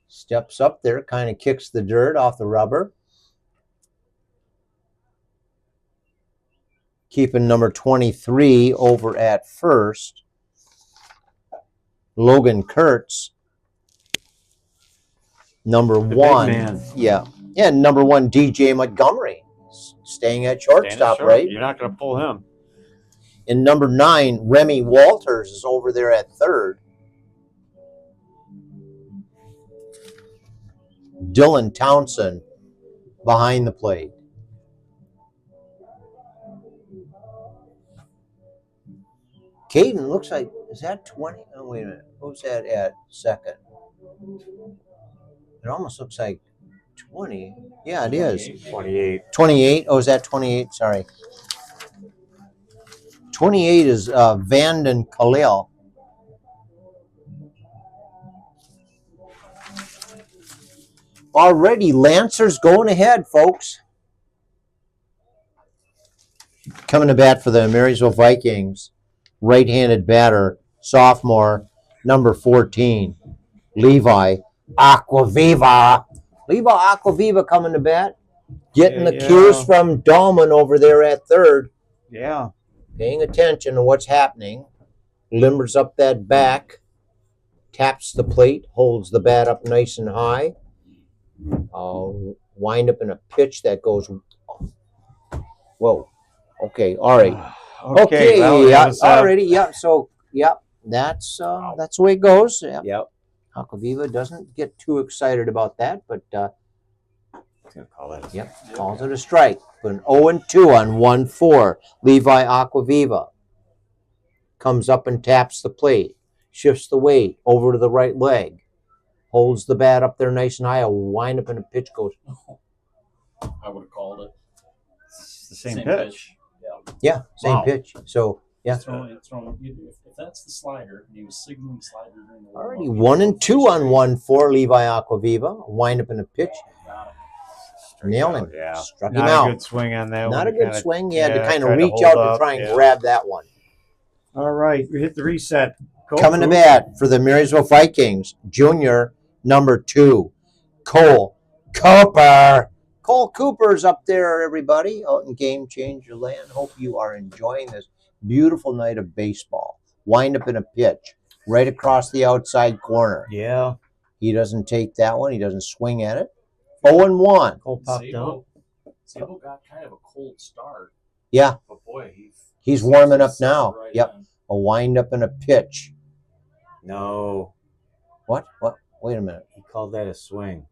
Steps up there, kind of kicks the dirt off the rubber. Keeping number 23 over at first. Logan Kurtz. Number 1. Yeah, number 1, DJ Montgomery. Staying at shortstop, right? You're not going to pull him. And number 9, Remy Walters is over there at third. Dylan Townsend behind the plate. Caden looks like, is that 20? Oh, wait a minute. Who's that at second? It almost looks like 20. Yeah, it is. 28. 28. Oh, is that 28? Sorry. 28 is Vanden Khalil. Already, Lancers going ahead, folks. Coming to bat for the Marysville Vikings, right-handed batter, sophomore, number 14, Levi Aquaviva. Levi Aquaviva coming to bat. Getting the Yeah. cues from Dahlman over there at third. Yeah. Paying attention to what's happening. Limbers up that back. Taps the plate. Holds the bat up nice and high. Wind up in a pitch that goes. Whoa. Okay. All right. Okay. Well, Yeah. was, Alrighty. Yeah. So. Yeah. That's the way it goes. Yeah. Yep. Aquaviva doesn't get too excited about that, but Call that. yep, calls it a strike. Put an 0-2 on 1-4. Levi Aquaviva comes up and taps the plate, shifts the weight over to the right leg, holds the bat up there nice and high. A wind up and a pitch goes. I would have called it. It's the same pitch. Yeah, same Wow. pitch. So yeah. If that's the slider, and he was signaling slider during the Already 1-2 on 1-4. Levi Aquaviva. Wind up in a pitch. Nailed him. Yeah. Struck him Not out. a good swing on that one. Not a good swing. He had to kind of try to reach hold out up, to try and yeah. grab that one. All right, we hit the reset. Coming to bat for the Marysville Vikings, junior number 2, Cole Cooper. Cole Cooper's up there, everybody, out in Game Changer Land. Hope you are enjoying this beautiful night of baseball. Wind up in a pitch right across the outside corner. Yeah. He doesn't take that one. He doesn't swing at it. 0-1. Cole popped out. Sabo got kind of a cold start. Yeah. But boy, He's warming up now. Right Yep. in. A wind up and a pitch. No. What? Wait a minute. He called that a swing.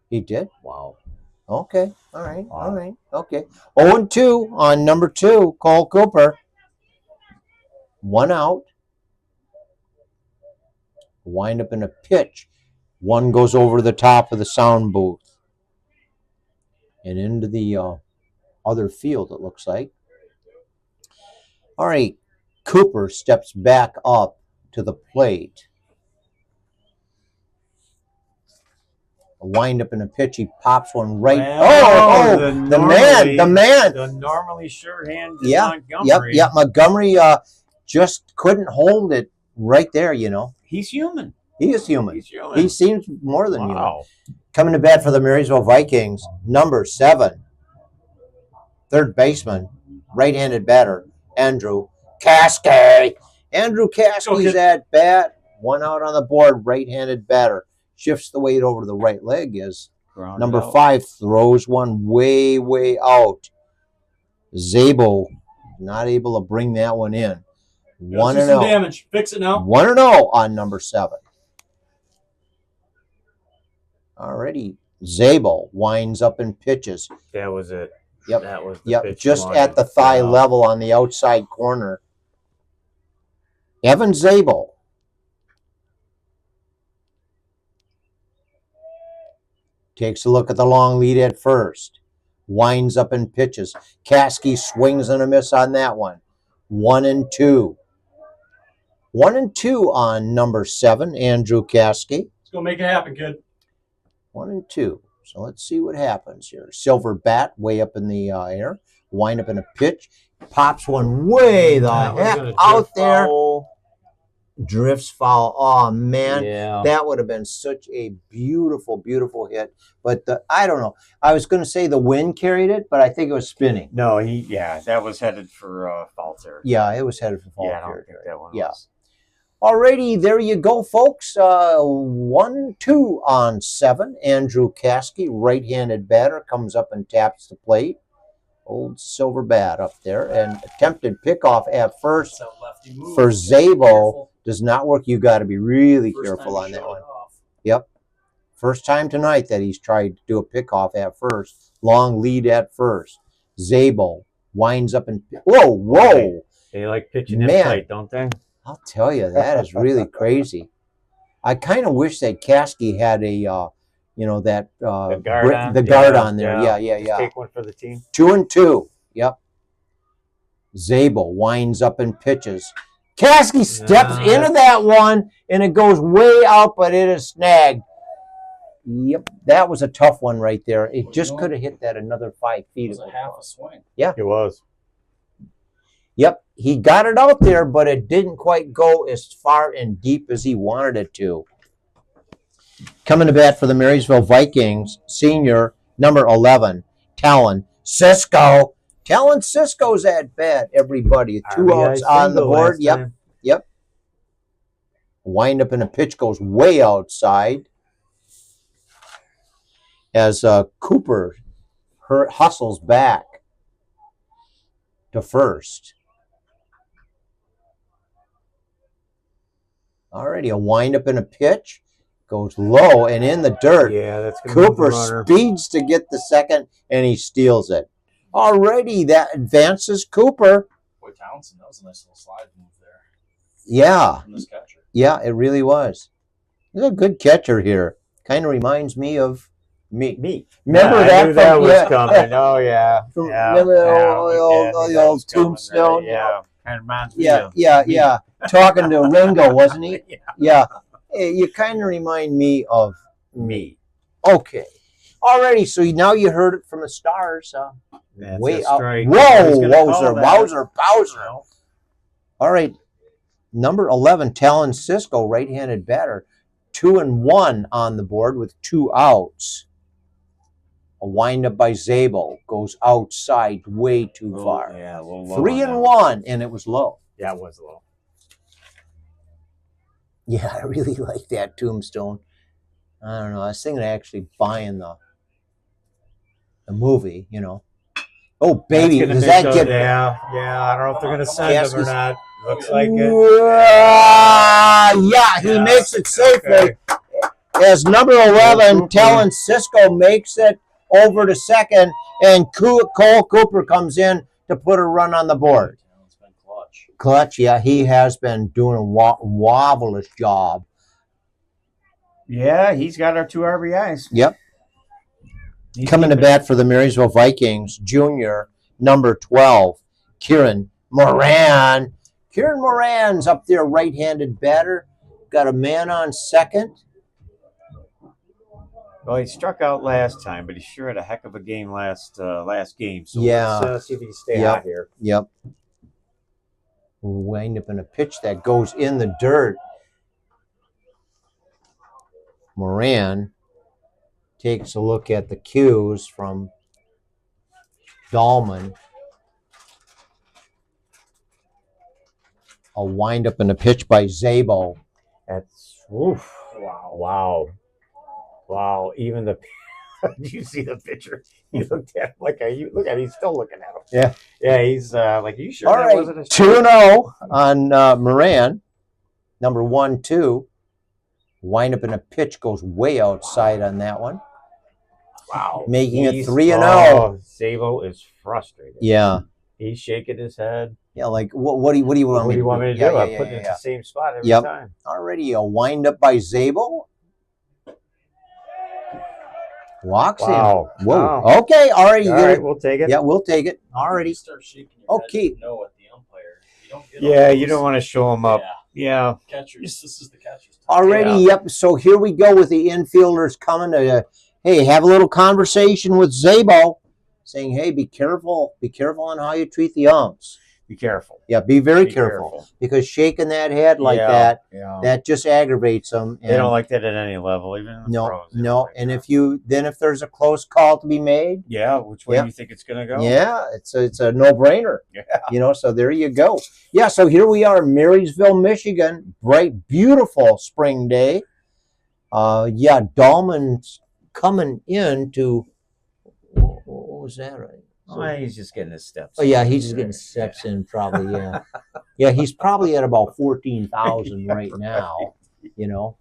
He did? Wow. Okay. All right. Wow. All right. Okay. 0-2 on number 2, Cole Cooper. 1 out. Wind up in a pitch. One goes over the top of the sound booth and into the other field, it looks like. All right. Cooper steps back up to the plate. A wind up in a pitch. He pops one right. Well, the man. The normally sure-handed Yeah, Montgomery. Yep. Montgomery just couldn't hold it right there, you know. He's human. He is human. He's human. He seems more than human. Wow. Coming to bat for the Marysville Vikings, number 7, third baseman, right-handed batter, Andrew Caskey. Andrew Caskey's at bat. 1 out on the board, right-handed batter. Shifts the weight over to the right leg as Ground number out. 5 throws one way out. Zabo not able to bring that one in. 1-0. Damage. Fix it now. 1-0 on number 7. Alrighty. Zabel winds up and pitches. That was it. Yep. That was the Yep. pitch Just you wanted. at the thigh Yeah. level on the outside corner. Evan Zabel. Takes a look at the long lead at first. Winds up and pitches. Caskey swings and a miss on that one. 1-2. 1-2 on number 7, Andrew Caskey. Let's go make it happen, kid. 1-2. So let's see what happens here. Silver bat way up in the air. Wind up in a pitch. Pops one way the That was heck gonna out drift there. foul. Drifts foul. Oh, man. Yeah. That would have been such a beautiful, beautiful hit. But I don't know. I was going to say the wind carried it, but I think it was spinning. No, that was headed for foul territory. Yeah, it was headed for foul Yeah, I don't territory. think that one Yeah. was. Alrighty, there you go, folks. 1-2 on 7. Andrew Caskey, right-handed batter, comes up and taps the plate. Old silver bat up there. And attempted pickoff at first That's how lefty moves. for Zabo Careful. does not work. You got to be really First careful time on to that shut one. it off. Yep. First time tonight that he's tried to do a pickoff at first. Long lead at first. Zabo winds up and... Whoa! They like pitching in Man. tight, don't they? I'll tell you, that is really crazy. I kind of wish that Caskey had a, that The guard on? the guard Yeah, on there. yeah. Yeah. Just take one for the team. 2-2. Yep. Zabel winds up and pitches. Caskey steps into that one, and it goes way out, but it is snagged. Yep, that was a tough one right there. It just could have hit that another 5 It feet. was a half a swing. It was. Yep, he got it out there, but it didn't quite go as far and deep as he wanted it to. Coming to bat for the Marysville Vikings, senior, number 11, Talon Cisco. Talon Cisco's at bat, everybody. 2 outs on the board. Yep. Wind up in a pitch goes way outside as Cooper hustles back to first. Already a wind up in a pitch. Goes low and in the dirt. Yeah, that's good. Cooper speeds to get the second, and he steals it. Already that advances Cooper. Boy, Townsend, that was a nice little slide move there. Yeah. From this catcher. Yeah, it really was. He's a good catcher here. Kind of reminds me of me. Remember that? I knew that was coming. Oh, yeah. Remember the old Tombstone? Yeah. Kind of reminds me of Yeah. Talking to Ringo, wasn't he? Yeah. You kind of remind me of me. Okay. Alrighty, so now you heard it from the stars. Way out. Wowzer, Bowser. All right. Number 11, Talon Cisco, right-handed batter. 2-1 on the board with 2 outs. A windup by Zabel goes outside way too far. Yeah, a little low. 3-1, and it was low. Yeah, it was low. Yeah, I really like that Tombstone. I don't know. I was thinking of actually buying the movie, you know. Oh, baby. Does that get... Yeah. I don't know if they're going to send him or not. Looks like it. Yeah, he makes it safely. As number 11, Talon Cisco makes it over to second, and Cole Cooper comes in to put a run on the board. Clutch, yeah, he has been doing a marvelous job. Yeah, he's got our 2 RBIs. Yep. Coming to bat for the Marysville Vikings, junior, number 12, Kieran Moran. Kieran Moran's up there, right-handed batter. Got a man on second. Well, he struck out last time, but he sure had a heck of a game last game. So let's see if he can stay out here. Yep. Wind up in a pitch that goes in the dirt. Moran takes a look at the cues from Dahlman. A wind up in a pitch by Zabel. That's wow. Even the do you see the picture? He looked at him like look at him, he's still looking at him. Yeah, he's like, are you sure? All right, wasn't a 2-0 on Moran. Number 1-2. Wind up in a pitch goes way outside on that one. Wow. Making it 3-0. Zabel is frustrated. Yeah. He's shaking his head. Yeah, like what do you want me to do? What do you want me to do? I'm putting it in the same spot every time. Already a wind up by Zabel. Walks in. Whoa. Wow. Okay. All right. We'll take it. Yeah, we'll take it. Already. Start shaking your head to know at the umpire. You don't want to show him up. Yeah. Catchers. This is the catchers. Already. Yep. So here we go with the infielders coming to, hey, have a little conversation with Zabel, saying, hey, be careful. Be careful on how you treat the umps. Be careful. Yeah, be very careful. Because shaking that head like that just aggravates them. They don't like that at any level, even in the pros. No. And if there's a close call to be made, which way do you think it's going to go? Yeah, it's a no-brainer. Yeah, so there you go. Yeah, so here we are, Marysville, Michigan. Bright, beautiful spring day. Dahlman's coming in to. What was that? Right? He's just getting his steps. Oh, yeah, he's just getting steps in probably, yeah. Yeah, he's probably at about 14,000 right now, you know.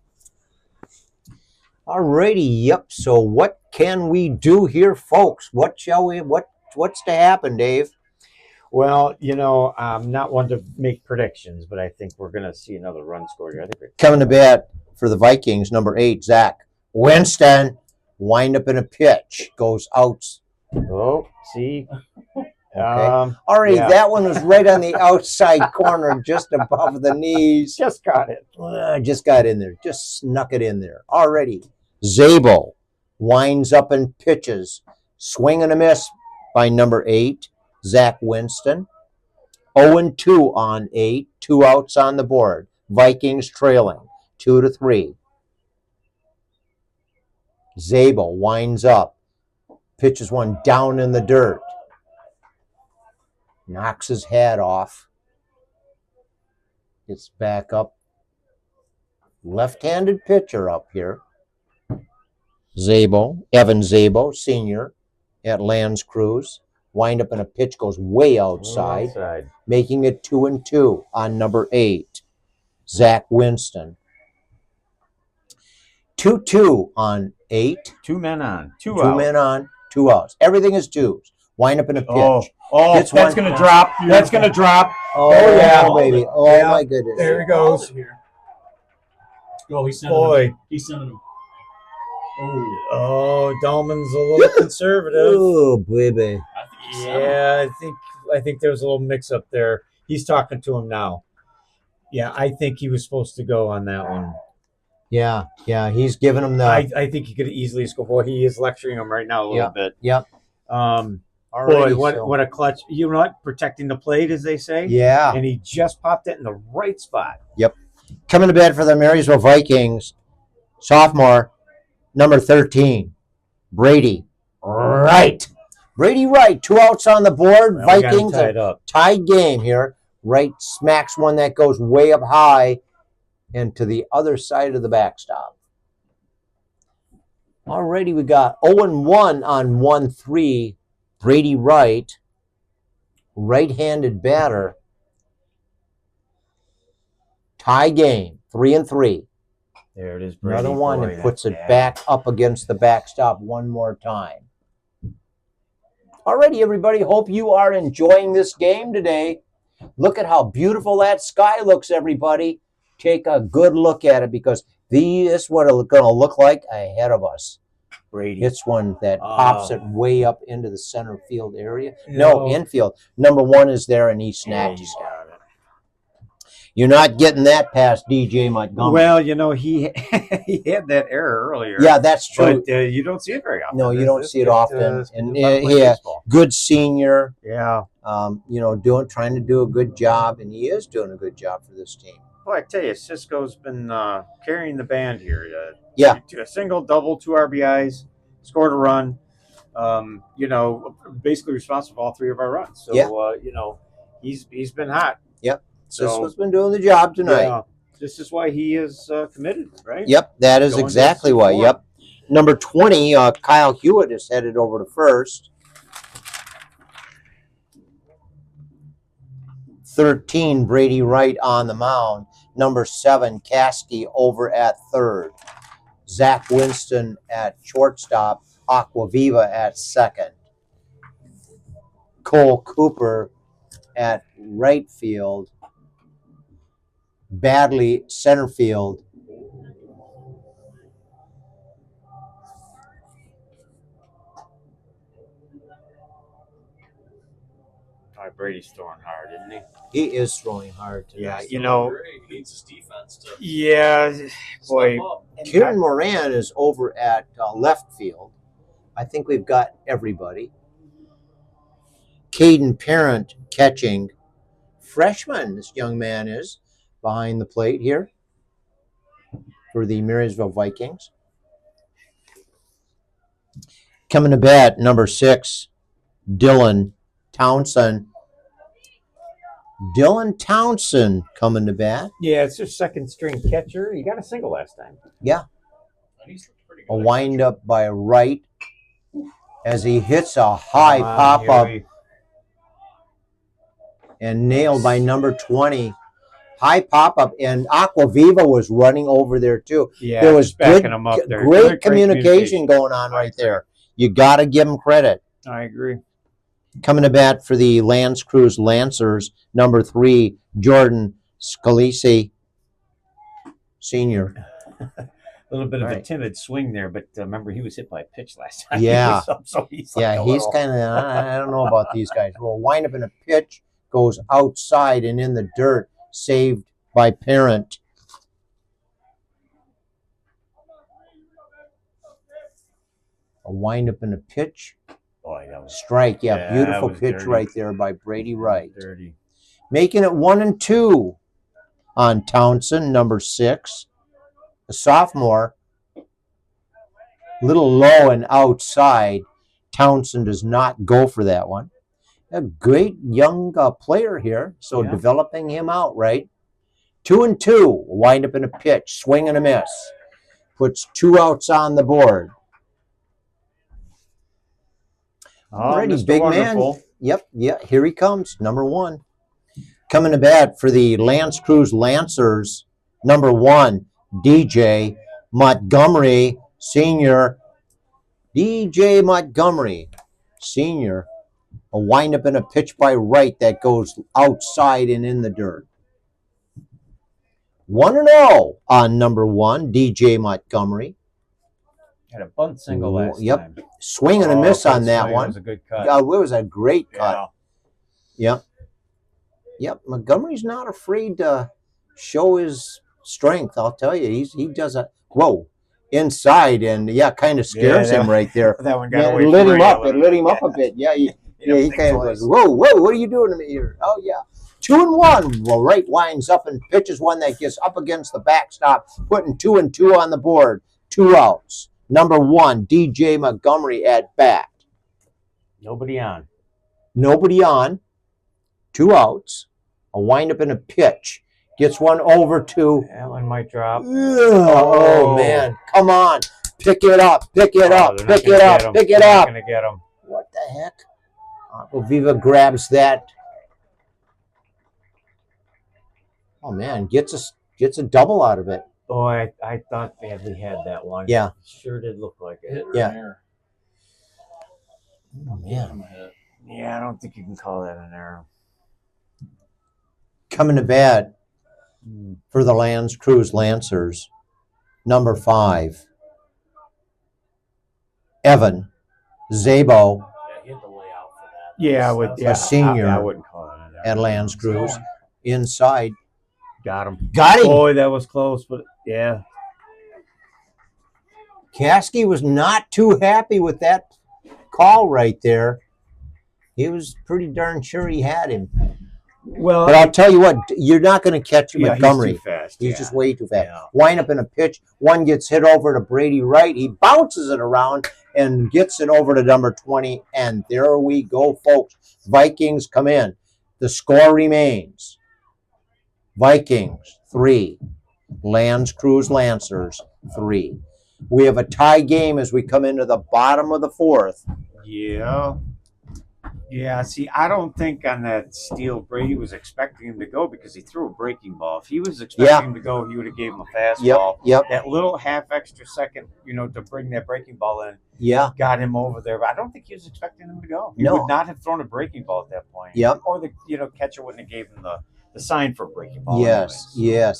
All righty, yep. So what can we do here, folks? What's to happen, Dave? Well, I'm not one to make predictions, but I think we're going to see another run scored here. Coming to bat for the Vikings, number 8, Zach Winston. Wind up in a pitch. Goes out. Oh, see? Okay. All right, that one was right on the outside corner, just above the knees. Just got it. Just got in there. Just snuck it in there. Already. Zabel winds up and pitches. Swing and a miss by number 8, Zach Winston. 0-2 on 8. 2 outs on the board. Vikings trailing 2-3. Zabel winds up, pitches one down in the dirt, knocks his hat off, gets back up. Left-handed pitcher up here. Evan Zabel, senior at Creuse. Wind up in a pitch goes way outside. Making it 2-2 on number 8, Zach Winston. 2-2 on 8. 2 men on, 2 out. 2 men on, 2 outs. Everything is twos. Wind up in a pitch. That's going to drop. That's going to drop. Oh, yeah, baby. Oh, yeah. My goodness. There he goes. Oh, he's sending him. He's sending him. Oh, Dahlman's a little conservative. Oh, baby. I think there was a little mix-up there. He's talking to him now. Yeah, I think he was supposed to go on that one. Yeah, he's giving him the... I think he could easily score. Boy, he is lecturing him right now a little bit. Yep. Boy, what a clutch. You know what? Protecting the plate, as they say. Yeah. And he just popped it in the right spot. Yep. Coming to bat for the Marysville Vikings, sophomore, number 13, Brady Wright. Brady Wright, 2 outs on the board. Well, Vikings, tied game here. Wright smacks one that goes way up high and to the other side of the backstop. Already we got 0-1 on 1-3. Brady Wright, right-handed batter. Tie game, 3-3. There it is, Brady. Another one that puts it back up against the backstop one more time. Alrighty, everybody. Hope you are enjoying this game today. Look at how beautiful that sky looks, everybody. Take a good look at it because this is what it's going to look like ahead of us. Brady. It's one that pops it way up into the center field area. No, infield. Number 1 is there, and he snatches it. You're not getting that past DJ Montgomery. Well, you know, he had that error earlier. Yeah, that's true. But you don't see it very often. No, you don't see it often. And good senior. Yeah. Trying to do a good job, and he is doing a good job for this team. Boy, I tell you, Cisco's been carrying the band here. A single, double, 2 RBIs, scored a run. Basically responsible for all 3 of our runs. So, he's been hot. Yep. Cisco's been doing the job tonight. Yeah. This is why he is committed, right? Yep, that is exactly why. Yep. Number 20, Kyle Hewitt is headed over to first. 13, Brady Wright on the mound. Number 7, Caskey over at third. Zach Winston at shortstop. Aquaviva at second. Cole Cooper at right field. Badley center field. Brady's throwing hard, isn't he? He is throwing hard tonight. Yeah, he needs his defense to. Yeah, boy. Kieran Moran is over at left field. I think we've got everybody. Caden Parent catching. Freshman, this young man is behind the plate here for the Marysville Vikings. Coming to bat, number 6, Dylan Townsend. Dylan Townsend coming to bat. Yeah, it's your second string catcher. You got a single last time. Yeah. A windup by Wright as he hits a high pop-up and nailed by number 20. High pop-up, and Aquaviva was running over there too. Yeah, there was backing him up there. Great communication going on right there. You got to give him credit. I agree. Coming to bat for the Creuse Lancers, number 3, Jordan Scalisi, senior. A little bit of a timid swing there, but remember he was hit by a pitch last time. Yeah, he's kind of. I don't know about these guys. Well, wind up in a pitch, goes outside and in the dirt, saved by Parent. A wind up in a pitch. Strike, beautiful pitch dirty. Right there by Brady Wright. Dirty. Making it 1-2 on Townsend, number 6, a sophomore. Little low and outside. Townsend does not go for that one. A great young player here, so developing him out, right? 2-2. Wind up in a pitch. Swing and a miss. Puts 2 outs on the board. Alrighty, big Wonderful. man. Yep, yeah, here he comes, number 1. Coming to bat for the Creuse Lancers, number 1, DJ Montgomery, Sr. DJ Montgomery, Sr. A windup in a pitch by right that goes outside and in the dirt. 1-0 on number 1, DJ Montgomery. Had a bunt single last time. Swing and a miss on that one. It was a good cut. It was a great cut. Yep. Montgomery's not afraid to show his strength. I'll tell you, he does a inside and kind of scares him right there. That one got away. It lit him up. It lit him up a bit. Yeah, he kind of goes, whoa, what are you doing to me here? Oh yeah. 2-1. Well, right winds up and pitches one that gets up against the backstop, putting 2-2 on the board. 2 outs. Number 1, DJ Montgomery at bat. Nobody on. 2 outs. A windup in a pitch. Gets one over to. That one might drop. Oh man. Come on. Pick it up. Pick it up. Pick it up. Not going to get him. What the heck? Viva grabs that. Oh man. Gets a double out of it. Boy, I thought Badley had that one. Yeah. It sure did look like it. Yeah. Oh, man. Yeah, I don't think you can call that an error. Coming to bat for the Creuse Lancers, number 5, Evan Zabo. Yeah, he had to lay out for that. Yeah, a senior I wouldn't call it an error. at Creuse. Inside. Got him. Got him. Boy, that was close, but yeah. Caskey was not too happy with that call right there. He was pretty darn sure he had him. Well, but I'll tell you what, you're not going to catch Montgomery. He's too fast. He's just way too fast. Yeah. Wind up in a pitch. One gets hit over to Brady Wright. He bounces it around and gets it over to number 20. And there we go, folks. Vikings come in. The score remains. Vikings 3, Creuse Lancers 3. We have a tie game as we come into the bottom of the 4th. Yeah, see, I don't think on that steal Brady was expecting him to go because he threw a breaking ball. If he was expecting him to go, he would have gave him a fastball. Yep. That little half extra second, to bring that breaking ball in, got him over there. But I don't think he was expecting him to go. He would not have thrown a breaking ball at that point. Yep. Or the catcher wouldn't have gave him the sign for a breaking ball. Yes. Yeah.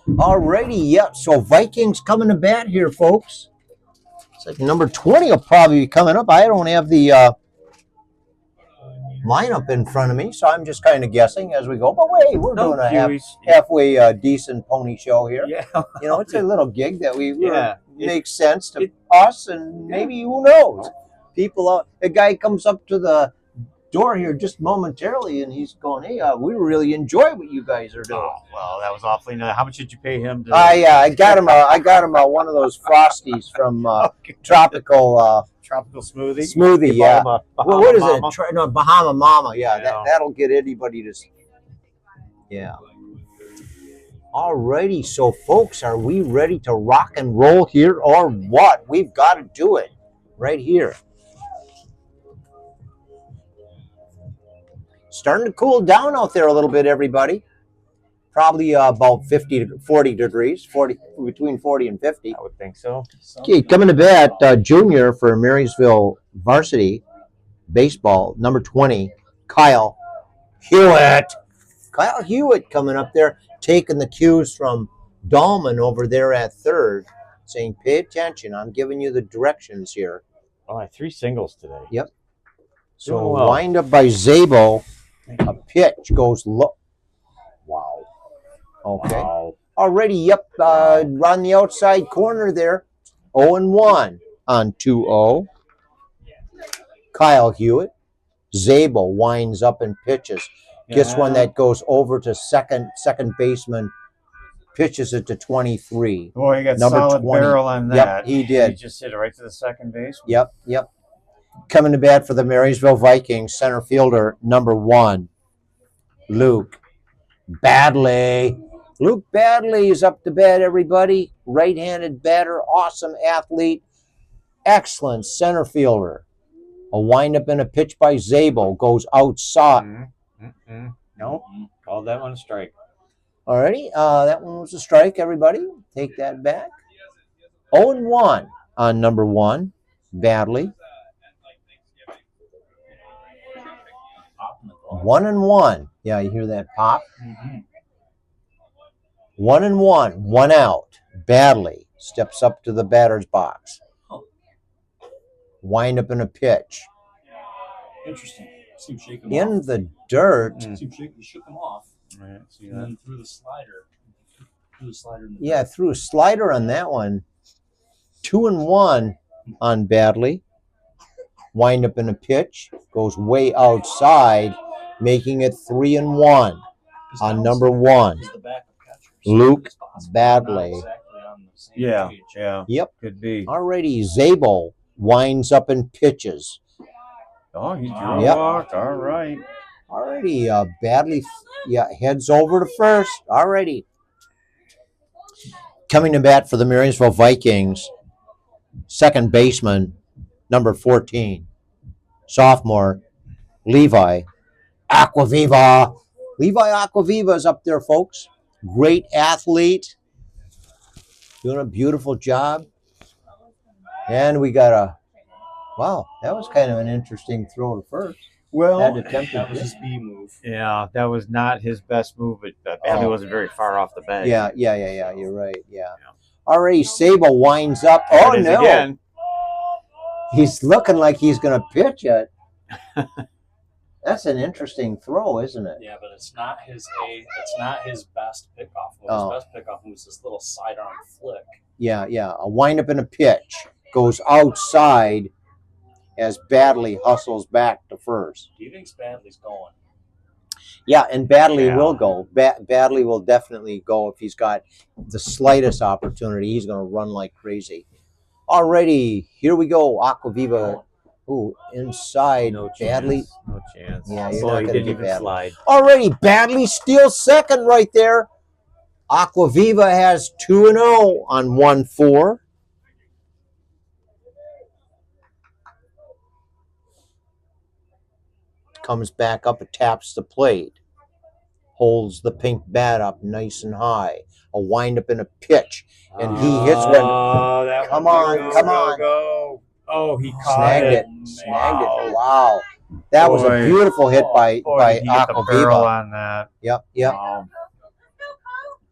Alrighty, yep. So Vikings coming to bat here, folks. It's like number 20 will probably be coming up. I don't have the lineup in front of me, so I'm just kind of guessing as we go. But wait, we're doing a halfway decent pony show here. Yeah. It's a little gig that makes sense to us, and maybe who knows? People, a guy comes up to the door here just momentarily, and he's going, "Hey, we really enjoy what you guys are doing." Oh, well, that was awfully nice. How much did you pay him? I got him. I got him one of those Frosties from Tropical Smoothie. Smoothie, yeah. What is it? Bahama Mama. Yeah, Yeah. that'll get anybody to. Yeah. Alrighty, so folks, are we ready to rock and roll here or what? We've got to do it right here. Starting to cool down out there a little bit, everybody. Probably about 50 to 40 degrees, between 40 and 50. I would think so. Okay, coming to bat, junior for Marysville Varsity baseball, number 20, Kyle Hewitt. Kyle Hewitt coming up there, taking the cues from Dahlman over there at third, saying, pay attention, I'm giving you the directions here. Oh, 3 singles today. Yep. So wind up by Zabo. A pitch goes low. Wow. Okay. Wow. Already, yep. On the outside corner there. 0-1 on 2-0. Kyle Hewitt. Zabo winds up and pitches. Gets one that goes over to second baseman pitches it to 23. Boy, he got Number solid 20. barrel on Yep, that. he did. He just hit it right to the second base. Yep. Coming to bat for the Marysville Vikings, center fielder, number 1, Luke Badley. Luke Badley is up to bat, everybody. Right-handed batter, awesome athlete, excellent center fielder. A windup and a pitch by Zabel goes outside. Nope. Called that one a strike. Alrighty, that one was a strike, everybody. Take that back. 0-1 on number 1, Badley. 1-1. Yeah, you hear that pop? 1-1, 1 out. Badley steps up to the batter's box. Wind up in a pitch. Interesting. See him shake him In off. the dirt. See him shake, he shook him off. Right, see And that? then threw the slider. In the Yeah, threw a slider on that one. 2-1 on Badley. Wind up in a pitch. Goes way outside, making it 3-1 on number 1. Luke Badley. Yeah. Yep. Could be. Already Zabel winds up and pitches. Oh, he drew Yep. a walk. All right. Already Badley heads over to first. Already. Coming to bat for the Marysville Vikings, second baseman, number 14, sophomore, Levi Aquaviva. Levi Aquaviva is up there, folks. Great athlete. Doing a beautiful job. And we got wow, that was kind of an interesting throw to first. Well, that was his B move. Yeah, that was not his best move, but Badley wasn't very far off the bench. Yeah, you're right, yeah. Already Sable winds up. There Oh, it is no. again. He's looking like he's going to pitch it. That's an interesting throw, isn't it? Yeah, but it's not his best pickoff move. Oh. His best pickoff move is this little sidearm flick. Yeah. A wind up in a pitch. Goes outside as Badley hustles back to first. Do you think Badley's going? Yeah, and Badley will go. Badley will definitely go if he's got the slightest opportunity. He's going to run like crazy. Alrighty, here we go. Aquaviva. Ooh, inside. No Badley. chance. No chance. Yeah, you're Oh, not he gonna didn't get even Badley. slide. Alrighty, Badley steals second right there. Aquaviva has 2-0 on 1-4. Comes back up and taps the plate. Holds the pink bat up nice and high. A windup in a pitch. And he hits one. Oh, that Come one. on, come on. Go. Oh, he caught Snagged it. it. Snagged it. Wow. That was a Boy. beautiful hit by Boy, he hit the barrel Aquaviva. on that. Yep. Wow.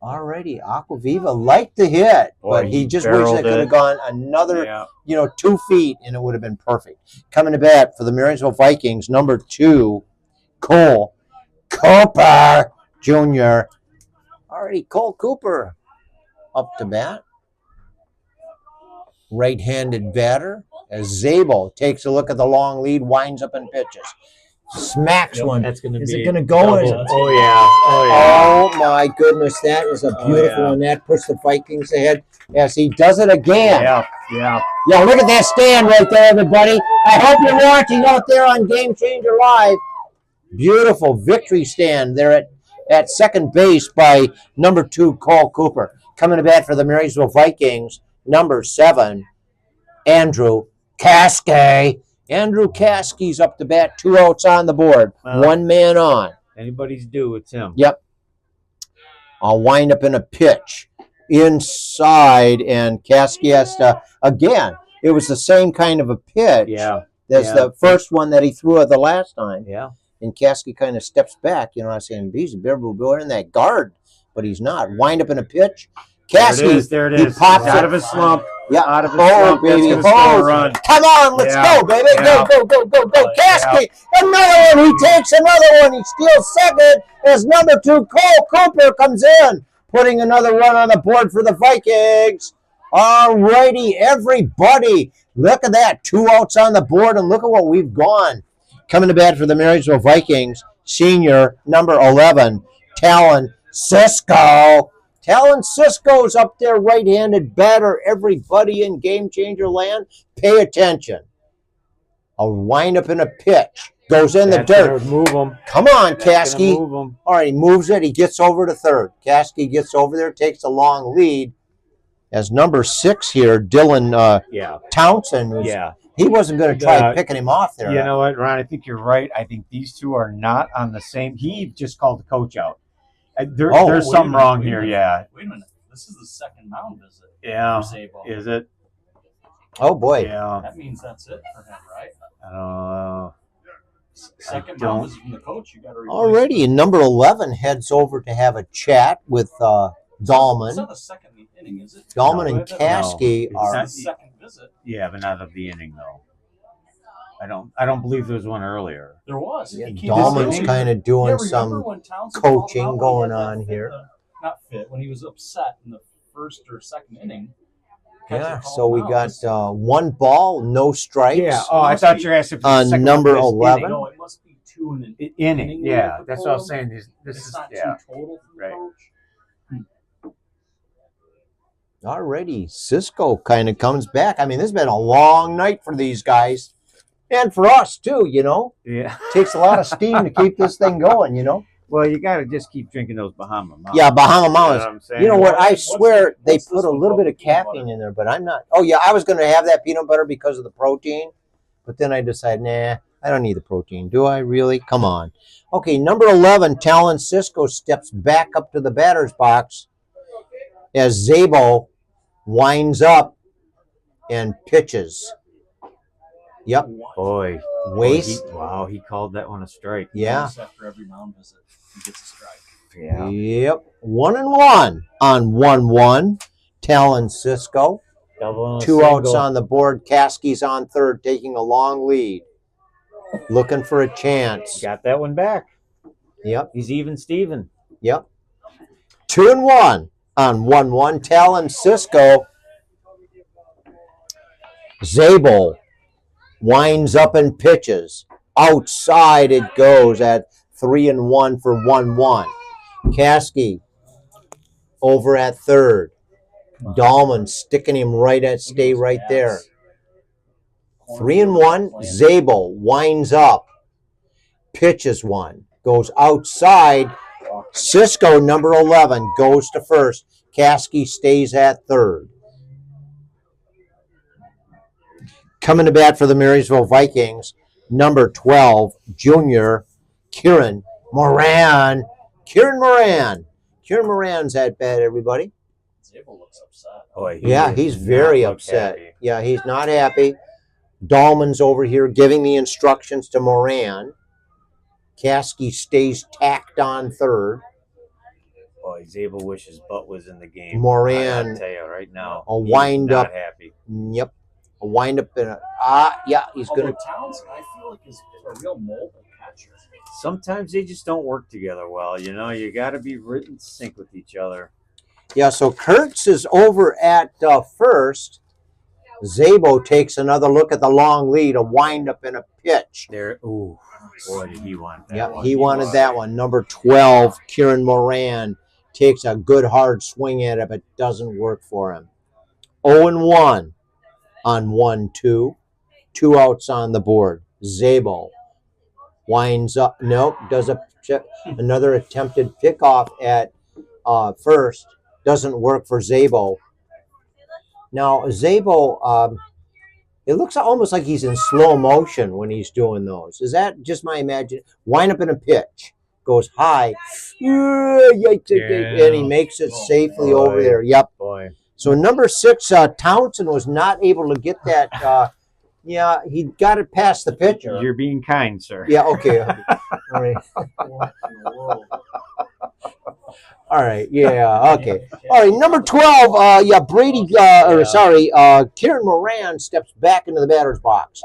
Alrighty, Aquaviva liked the hit, Boy, but he he just wished barreled it could have it. gone another, Yeah. 2 feet, and it would have been perfect. Coming to bat for the Marysville Vikings, number 2, Cole Cooper Jr. Alrighty, Cole Cooper up to bat. Right-handed batter as Zabel takes a look at the long lead, winds up and pitches. Smacks one. That's going to Is be it going to go? Is it? Oh, yeah. Oh, yeah. Oh my goodness, that is a beautiful yeah. one. That puts the Vikings ahead as he does it again. Yeah. Yeah, look at that stand right there, everybody. I hope you're watching out there on Game Changer Live. Beautiful victory stand there at second base by number 2, Cole Cooper. Coming to bat for the Marysville Vikings, number 7, Andrew Caskey. Andrew Caskey's up to bat, 2 outs on the board, Well, 1 man on. Anybody's due, it's him. Yep. I'll wind up in a pitch inside, and Caskey has to, again, it was the same kind of a pitch Yeah. as the first one that he threw at the last time. Yeah. And Caskey kind of steps back, I'm saying, he's a better in that guard, but he's not. Wind up in a pitch. Caskey, There it he is. pops He's out it. of his slump. Yeah. Out of his Oh, slump. That's baby. gonna score a run. Come on, let's Yeah. go, baby. Yeah. Go. Caskey, another one. He takes another one. He steals second as number 2, Cole Cooper, comes in, putting another run on the board for the Vikings. All righty, everybody. Look at that. 2 outs on the board, and look at what we've gone. Coming to bat for the Marysville Vikings, senior, number 11, Talon Cisco. Talon Cisco's up there, right-handed batter. Everybody in Game Changer land, pay attention. A windup in a pitch. Goes in the dirt. Move him. Come on, That's Caskey. move him. All right, he moves it. He gets over to third. Caskey gets over there, takes a long lead. As number 6 here, Dylan Townsend. He wasn't going to try picking him off there. You know what, Ron? I think you're right. I think these two are not on the same. He just called the coach out. There's something wrong here. Yeah. Wait a minute. This is the second mound visit. Yeah. For Zabel. Is it? Oh boy. Yeah. That means that's it for him, right? Second don't- mound visit from the coach. You got to. Already, and number 11 heads over to have a chat with It's not Dahlman. the second inning, is it? Dahlman and It's Caskey No, are. the second visit. Yeah, but not of the inning though. I don't believe there was one earlier. There was. Yeah, He came Dahlman's this inning. kind of doing remember some when Townsend coaching called him out going when he had on that here. not fit when he was upset in the first or second inning. Yeah, so we got 1 ball, no strikes. Yeah. Oh, I thought you were asking for the On second number one, this 11. No, it must be 2 in an inning. inning Yeah, for that's what I was Cole. saying. This It's is not 2 total from right. the coach. Alrighty, Cisco kind of comes back. I mean, this has been a long night for these guys. And for us, too, you know. Yeah. Takes a lot of steam to keep this thing going, you know. Well, you got to just keep drinking those Bahama Mountains. Yeah, Bahama You know Mountains. what I'm saying? You know what? I What's swear they what's put this a one little bit of called? Peanut caffeine butter? in there, but I'm not. Oh, yeah, I was going to have that peanut butter because of the protein. But then I decided, nah, I don't need the protein. Do I really? Come on. Okay, number 11, Talon Cisco steps back up to the batter's box as Zabel winds up and pitches. Yep. Boy. Waste. Wow, he called that one a strike. Yeah. Just after every mound visit, he gets a strike. Yeah. Yep. 1-1 on 1-1. Talon Cisco. Double and a 2 outs single. on the board. Caskey's on third, taking a long lead. Looking for a chance. Got that one back. Yep. He's even Steven. Yep. 2-1 on 1-1. Talon Cisco. Zabel winds up and pitches. Outside it goes at 3-1 for 1-1. Caskey over at third. Dahlman sticking him right at stay right there. 3-1. Zabel winds up. Pitches one. Goes outside. Cisco, number 11, goes to first. Caskey stays at third. Coming to bat for the Marysville Vikings, number 12, junior, Kieran Moran. Kieran Moran's at bat, everybody. Zabel looks upset. Boy, Yeah, he's very upset. Yeah, he's not happy. Dahlman's over here giving the instructions to Moran. Caskey stays tacked on third. Boy, Zabel wishes his butt was in the game. Moran, I'll tell you right now. a he's wind not up. happy. Yep. A wind up in a he's Although gonna Townsend, I feel like is a real mobile catcher. Sometimes they just don't work together well. You know, you got to be in sync with each other. Yeah, so Kurtz is over at first. Zabo takes another look at the long lead, a wind up and a pitch. There, ooh, boy, did he want that Yeah, one. he wanted that one. Number 12, Kieran Moran takes a good hard swing at it, but doesn't work for him. 0-1 on 1-2. 2 outs on the board. Zabo winds up. Nope, does another attempted pickoff at first. Doesn't work for Zabo. Now, Zabo, it looks almost like he's in slow motion when he's doing those. Is that just my imagination? Wind up in a pitch. Goes high. And he makes it safely over there. Yep. Boy. So number 6, Townsend was not able to get that. Yeah, he got it past the pitcher. You're being kind, sir. Yeah, okay. All right. What in the world? All right, yeah, okay. All right, number 12, Kieran Moran steps back into the batter's box.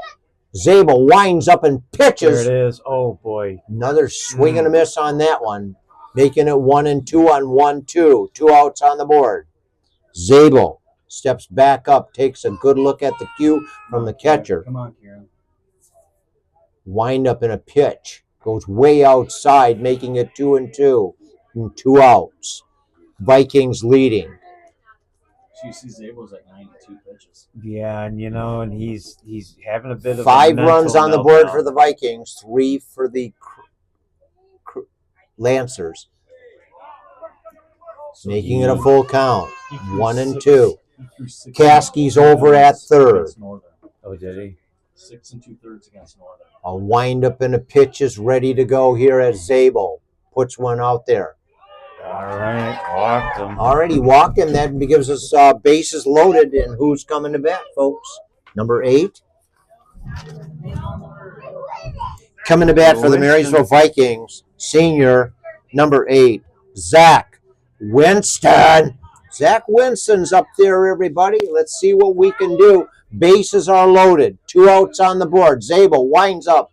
Zabel winds up and There pitches. it is. Oh, boy. Another swing and a miss on that one, making it 1-2 on 1-2. 2 outs on the board. Zabel steps back up, takes a good look at the cue from the catcher. Come on, Kieran. Wind up in a pitch. Goes way outside, making it 2-2. And 2 outs. Vikings leading. You see Zabel's at 92 pitches. Yeah, and and he's having a bit of 5 runs on the board for the Vikings, 3 for the Lancers. So making it a full count. 1 and 2. Caskey's over at third. Oh, did he? 6 2/3 against Northern. A windup and a pitch is ready to go here as Zabel puts one out there. All right, walked him. Already walked him. That gives us bases loaded. And who's coming to bat, folks? Number 8. Coming to bat for the Marysville Vikings, senior, number 8, Zach Winston. Zach Winston's up there, everybody. Let's see what we can do. Bases are loaded. 2 outs on the board. Zabel winds up.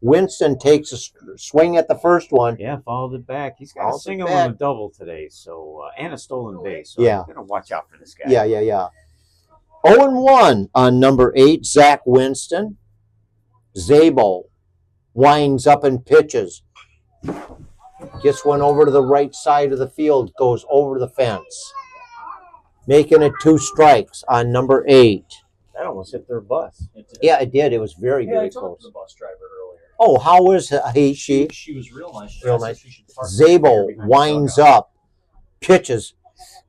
Winston takes a swing at the first one. Yeah, followed it back. He's got a single and a double today, so and a stolen base. So yeah, I'm gonna watch out for this guy. Yeah. 0-1 on number 8, Zach Winston. Zabel winds up and pitches. Gets one over to the right side of the field. Goes over the fence. Making it 2 strikes on number 8. That almost hit their bus. Yeah, it did. It was very, very I talked close. to the bus driver earlier. Oh, how was he? She was real nice. Real nice. Zabel winds up, pitches.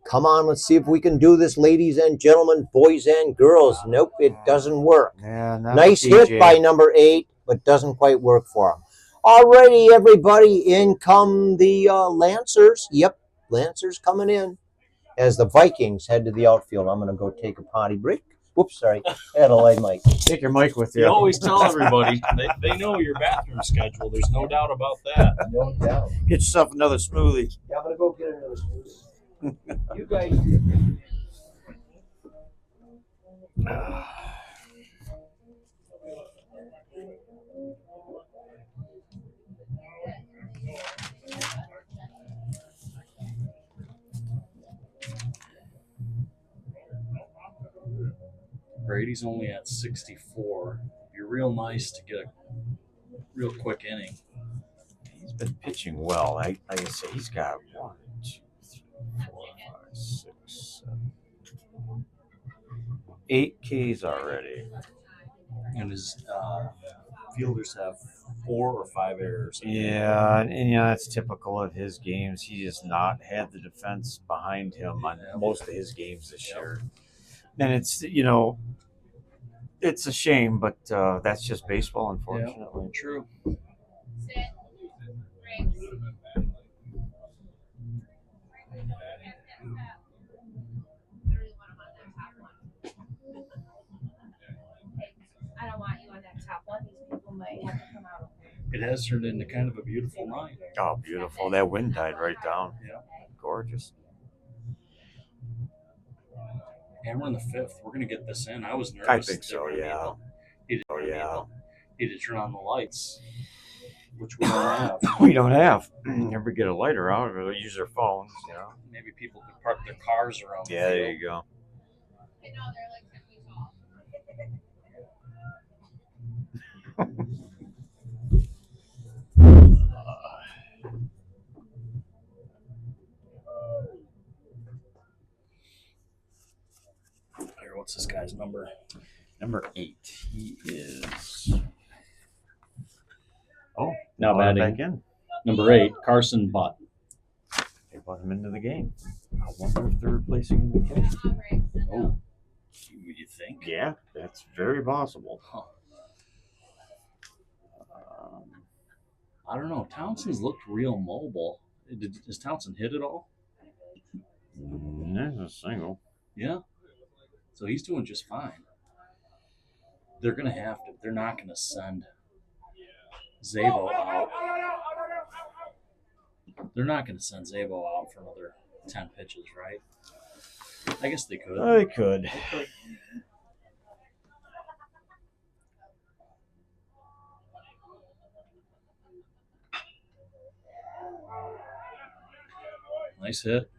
Come on, let's see if we can do this, ladies and gentlemen, boys and girls. Nope, it doesn't work. Yeah, nice hit by number 8, but doesn't quite work for him. Alrighty, everybody, in come the Lancers. Yep, Lancers coming in as the Vikings head to the outfield. I'm going to go take a potty break. Whoops, sorry. I had a light mic. Take your mic with you. You always tell everybody. They know your bathroom schedule. There's no doubt about that. No doubt. Get yourself another smoothie. Yeah, I'm going to go get another smoothie. You guys. Brady's only at 64. You're real nice to get a real quick inning. He's been pitching well. Like I say, he's got 1, 2, 3, 4, 5, 6, 7, 8 Ks already. And his fielders have 4 or 5 errors. Yeah, and that's typical of his games. He has not had the defense behind him on most of his games this year. And it's it's a shame, but that's just baseball, unfortunately. Yeah, true. I don't want you on that top one. These people might have to come out. It has turned into kind of a beautiful night. Oh, beautiful. That wind died right down. Yeah. Gorgeous. And we're in the 5th. We're going to get this in. I was nervous. I think so, yeah. He had to turn on the lights, which we don't have. We don't have. Never get a lighter out. We'll use their phones, Maybe people could park their cars around. Yeah, there you go. I know they're like 10 feet tall. What's this guy's number? Number 8. He is. Oh, now batting batting. back in. Number 8, Carson Butt. They brought him into the game. I wonder if they're replacing him again. Oh, you think? Yeah, that's very possible. Huh. I don't know. Townsend's looked real mobile. Does Townsend hit at all? There's a single. Yeah. So he's doing just fine. They're going to have to. They're not going to send Zabel out. They're not going to send Zabel out for another 10 pitches, right? I guess they could. They could. Nice hit.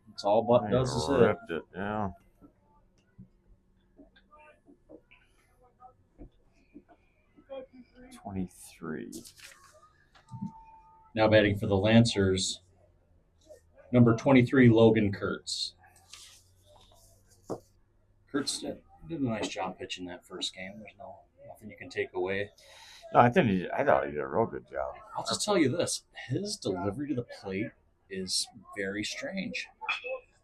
That's all Butt does is hit. Ripped it, yeah. '23. Now batting for the Lancers, Number 23, Logan Kurtz. Kurtz did a nice job pitching that first game. There's nothing you can take away. No, I thought he did a real good job. I'll just tell you this: his delivery to the plate is very strange.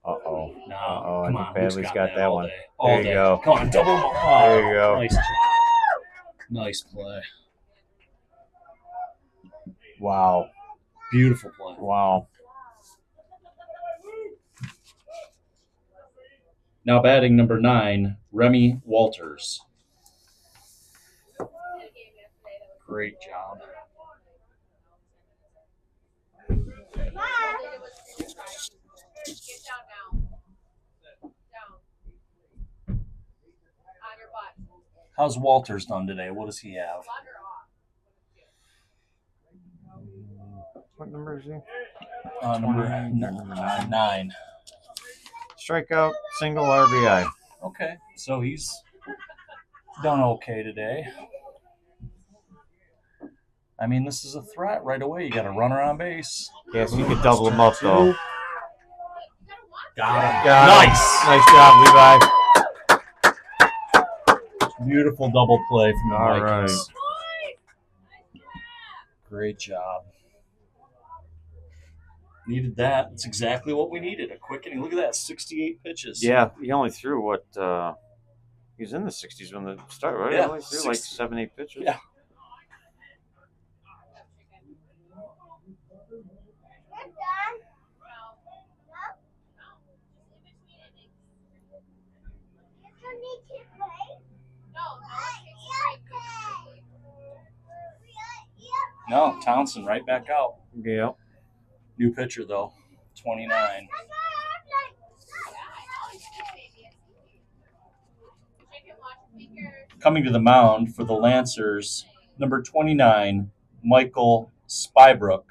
Uh-oh. No, I come think on, Badley's got that one. All There you day. go. Come on, double. Oh, There you go. Nice play. Wow. Beautiful play. Wow. Now batting number 9, Remy Walters. Great job. How's Walters done today? What does he have? What number is he? Number 9. Strikeout, single, RBI. Okay, so he's done okay today. I mean, this is a threat right away. You got a runner on base. Yes, you could double him up, though. Got him. Nice. Nice job, Levi. Beautiful double play from the All Vikings. Great job. Needed that. It's exactly what we needed. A quick inning. Look at that, 68 pitches. Yeah, he only threw what? He was in the 60s when the start, right? Yeah, He only threw like 7, 8 pitches. Yeah. No, Townsend right back out. Yeah. New pitcher, though, 29. Coming to the mound for the Lancers, number 29, Michael Spybrook.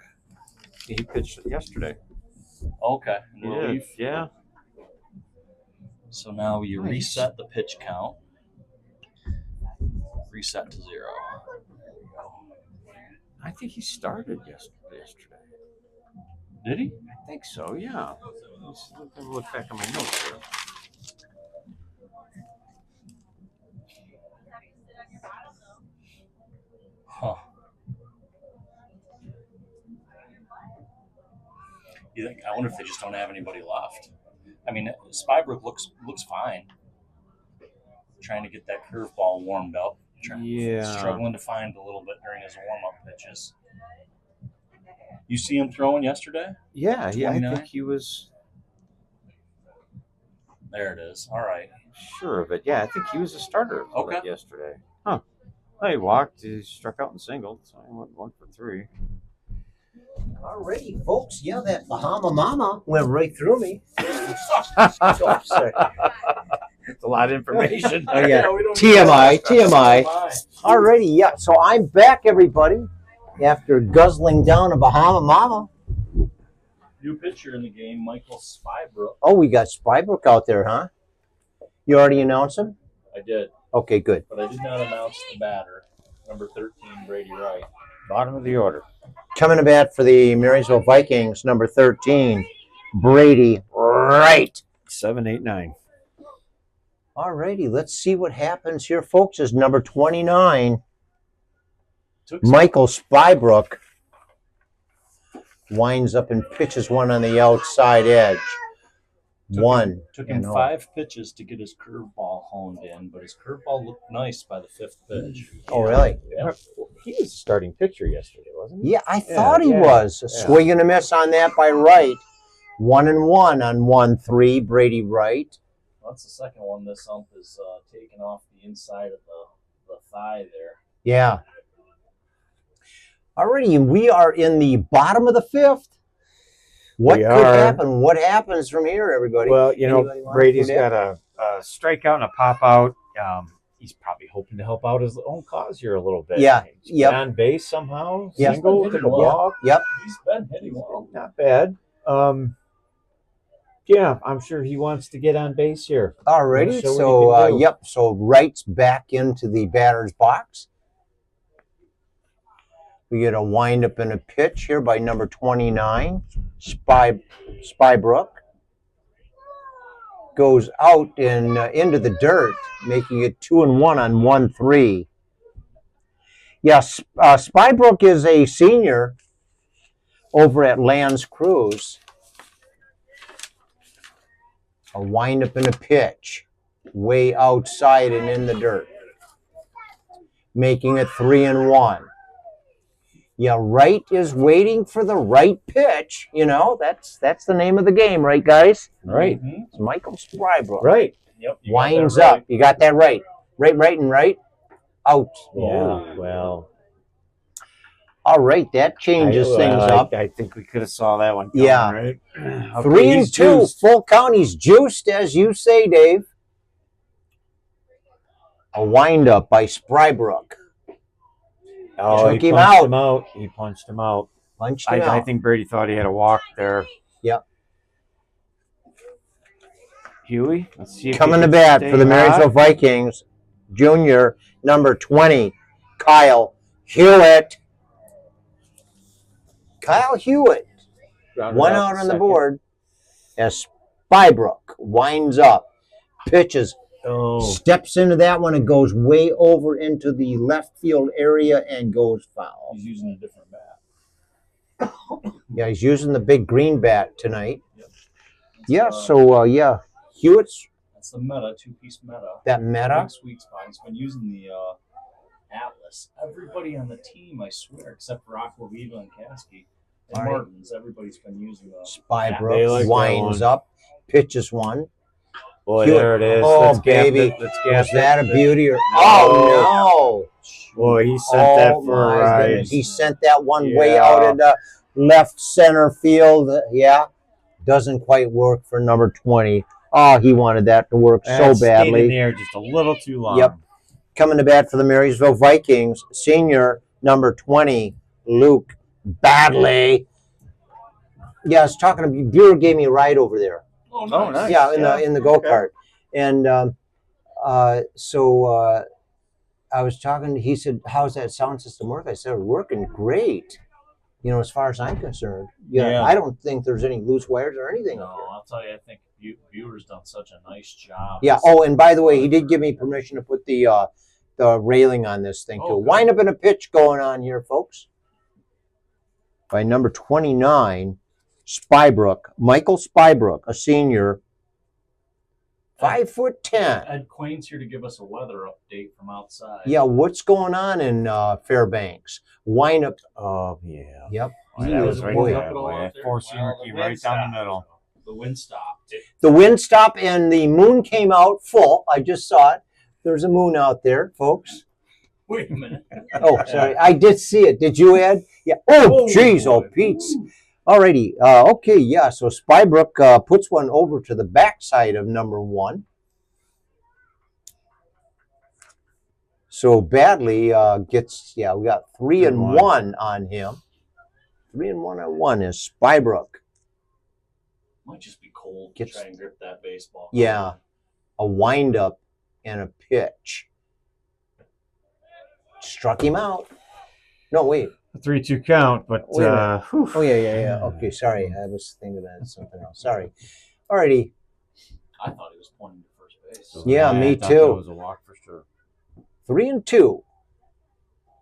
He pitched yesterday. Okay. He did. Yeah. So now you Nice. reset the pitch count. Reset to 0. I think he started yesterday. Did he? I think so, yeah. Let's look back at my notes here. Huh. You think? I wonder if they just don't have anybody left. I mean, Spybrook looks fine. Trying to get that curveball warmed up. Struggling to find a little bit during his warm-up pitches. You see him throwing yesterday? Yeah, 29? I think he was There it is. All right. sure of it. Yeah, I think he was a starter Okay. yesterday. Huh. Well, he walked, he struck out and singled, so he went 1 for 3. Alrighty, folks. Yeah, that Bahama Mama went right through me. It's a lot of information. Oh, yeah. we don't TMI, need that. TMI. Alrighty, yeah. So I'm back, everybody, after guzzling down a Bahama Mama. New pitcher in the game, Michael Spybrook. Oh, we got Spybrook out there, huh? You already announced him? I did, Okay, good. but I did not announce the batter. Number 13, Brady Wright. Bottom of the order. Coming to bat for the Marysville Vikings, number 13, Brady Wright. 7, 8, 9. Alrighty, let's see what happens here, folks. Is number 29, Took some- Michael Spybrook, winds up and pitches one on the outside edge. Took him 5 pitches to get his curveball honed in, but his curveball looked nice by the 5th pitch. Oh, really? Yeah. He was a starting pitcher yesterday, wasn't he? Yeah, I thought he yeah, was. A yeah. swing and a miss on that by Wright. 1-1 on 1-3, Brady Wright. Well, that's the second one this ump is taking off the inside of the thigh there. Yeah. Already, we are in the bottom of the 5th. What We could are. happen? What happens from here, everybody? Well, you know, Anybody wanna Brady's do that? got a strikeout and a pop out. He's probably hoping to help out his own cause here a little bit. Yeah, Get yep. on base somehow. Yep. Single, took a walk. Yep. He's been hitting well. Not bad. Yeah, I'm sure he wants to get on base here. Alrighty, Show what so he can do. yep, so Wright's back into the batter's box. We get a windup and a pitch here by number 29, Spybrook goes out and into the dirt, making it 2-1 on 1-3. Yes, Spybrook is a senior over at Creuse. A windup and a pitch, way outside and in the dirt, making it 3-1. Yeah, right is waiting for the right pitch. You know, that's the name of the game, right, guys? Right. It's Michael Spybrook. Right. Yep. Winds up. You got that right. Right, and right. Out. Yeah. Well. All right, that changes things up. I think we could have saw that one coming, Yeah. right? Okay, 3-2, juiced. full count. He's juiced, as you say, Dave. A windup by Spybrook. Oh, Took he him punched out. him out. He punched him out. Punched him out. I think Brady thought he had a walk there. Yep. Huey, let's see if Coming he to can bat stay for the Marysville hot. Vikings, junior, number 20, Kyle Hewitt. Kyle Hewitt, Rounded one out out the on the second. board as Spybrook winds up, pitches, Oh, steps into that one and goes way over into the left field area and goes foul. He's using a different bat. Yeah, he's using the big green bat tonight. That's, Yeah, so Hewitt's that's the meta, two-piece meta. that meta. Big sweet spot. He's been using the Atlas. Everybody on the team, I swear, except for Aquaviva and Kasky and All right. Martins, everybody's been using the They Spybrook like that winds one. up, pitches one. boy, Hewitt. there it is. Oh, Let's gap baby. it. Let's gap Was that a it. beauty? Oh, no. Boy, he sent that for a my ride. goodness. He sent that one way Yeah. out into left center field. Yeah, doesn't quite work for number 20. Oh, he wanted that to work so That stayed in badly. there just a little too long. Yep. Coming to bat for the Marysville Vikings, senior number 20, Luke Badley. Yeah, I was talking to Bureau, gave me a ride over there. Oh, Oh, nice. Yeah, in the go kart, and so I was talking. He said, "How's that sound system work?" I said, "Working great." You know, as far as I'm concerned, Yeah. I don't think there's any loose wires or anything. No, I'll tell you, I think Bueller's done such a nice job. Yeah. Oh, and by the way, he did give me permission to put the railing on this thing too. Oh, good. Wind up in a pitch going on here, folks. By number 29, Spybrook, Michael Spybrook, a senior, 5'10". Ed Quain's here to give us a weather update from outside. Yeah, what's going on in Fairbanks? Wind up. Oh, yeah. Yep. Boy, He that was was right boy. there, boy. Four-seamer key right down the middle. The wind stopped. The wind stopped and the moon came out full. I just saw it. There's a moon out there, folks. Wait a minute. Oh, sorry. I did see it. Did you, Ed? Yeah. Oh, jeez. Oh, Pete's. Alrighty. Okay, yeah. So Spybrook puts one over to the backside of number 1. So Badley gets, we got 3-1 on him. 3-1 on 1 is Spybrook. Might just be cold to try and grip that baseball. Yeah, a windup and a pitch. Struck him out. No, wait. A 3-2 count, but Wait a whew. Oh, yeah. Okay, sorry. I was thinking that something else. Sorry. Alrighty. I thought he was pointing to first base. Yeah, me I thought too. That was a walk for sure. 3-2.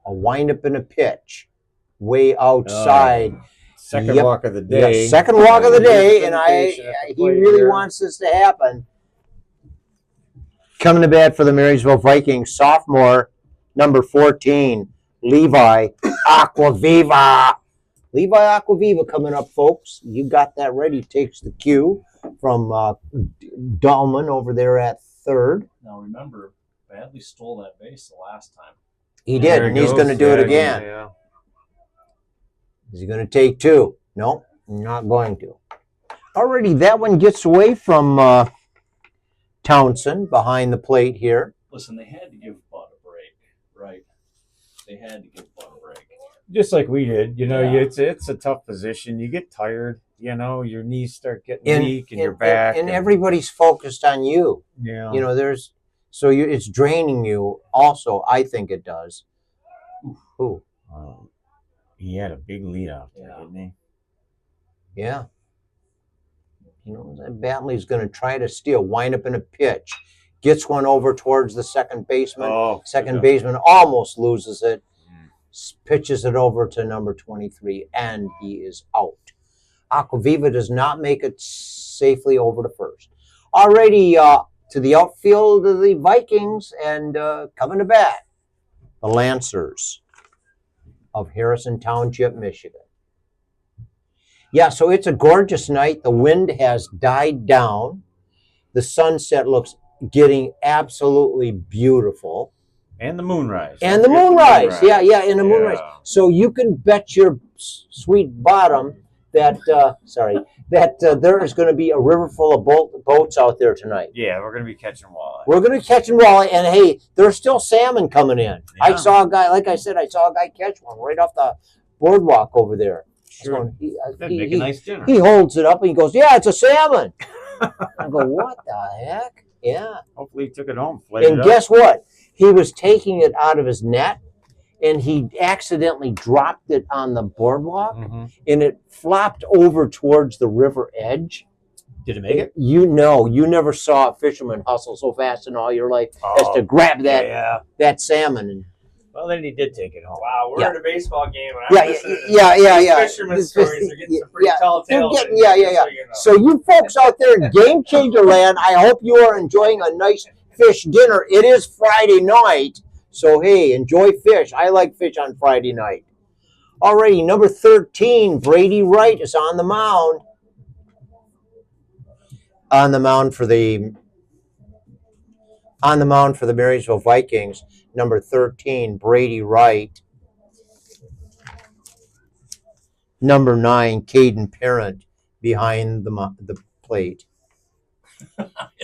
A windup and a pitch. Way outside. Second Yep. walk of the day. Yeah, second walk of the day, and Visitation at the he plate really here. wants this to happen. Coming to bat for the Marysville Vikings, sophomore, number 14, Levi Aquaviva. Levi Aquaviva coming up, folks. You got that ready. Takes the cue from Dahlman over there at third. Now remember, Badley stole that base the last time. He There did, he and he's goes. going to do it Yeah, again. yeah. Is he going to take 2? No, not going to. Already, that one gets away from Townsend behind the plate here. Listen, they had to give Bud a break, right? They had to give Bud a break. Just like we did, you know, Yeah. it's a tough position. You get tired, you know, your knees start getting weak and your back. And everybody's focused on you. yeah. You know, it's draining you also. I think it does. Ooh. He had a big lead off there, Yeah. didn't he? Yeah. You know, Batley's going to try to steal, wind up in a pitch. Gets one over towards the second baseman. Oh, second baseman almost loses it. Pitches it over to number 23, and he is out. Aquaviva does not make it safely over to first. Already to the outfield of the Vikings, and coming to bat, the Lancers of Harrison Township, Michigan. Yeah, so it's a gorgeous night. The wind has died down. The sunset looks getting absolutely beautiful. And the moonrise. And the moonrise. Yeah, and the moonrise. So you can bet your sweet bottom that, there is going to be a river full of boats out there tonight. Yeah, we're going to be catching walleye. We're going to catch walleye, and hey, there's still salmon coming in. Yeah. I saw a guy, like I said, catch one right off the boardwalk over there. Sure. That'd make a nice dinner. He holds it up and he goes, "Yeah, it's a salmon." I go, "What the heck?" Yeah. Hopefully he took it home. And guess what? He was taking it out of his net, and he accidentally dropped it on the boardwalk, and it flopped over towards the river edge. Did it make it? You never saw a fisherman hustle so fast in all your life as to grab that salmon. And, well, then he did take it home. Wow, we're at a baseball game, and I'm fisherman stories are getting some pretty tall tales. So you folks out there in Game Changer Land, I hope you are enjoying a nice fish dinner. It is Friday night, so hey, enjoy fish. I like fish on Friday night. Alrighty, number 13, Brady Wright is on the mound. On the mound for the Marysville Vikings. Number 13, Brady Wright. Number 9, Caden Parent behind the plate.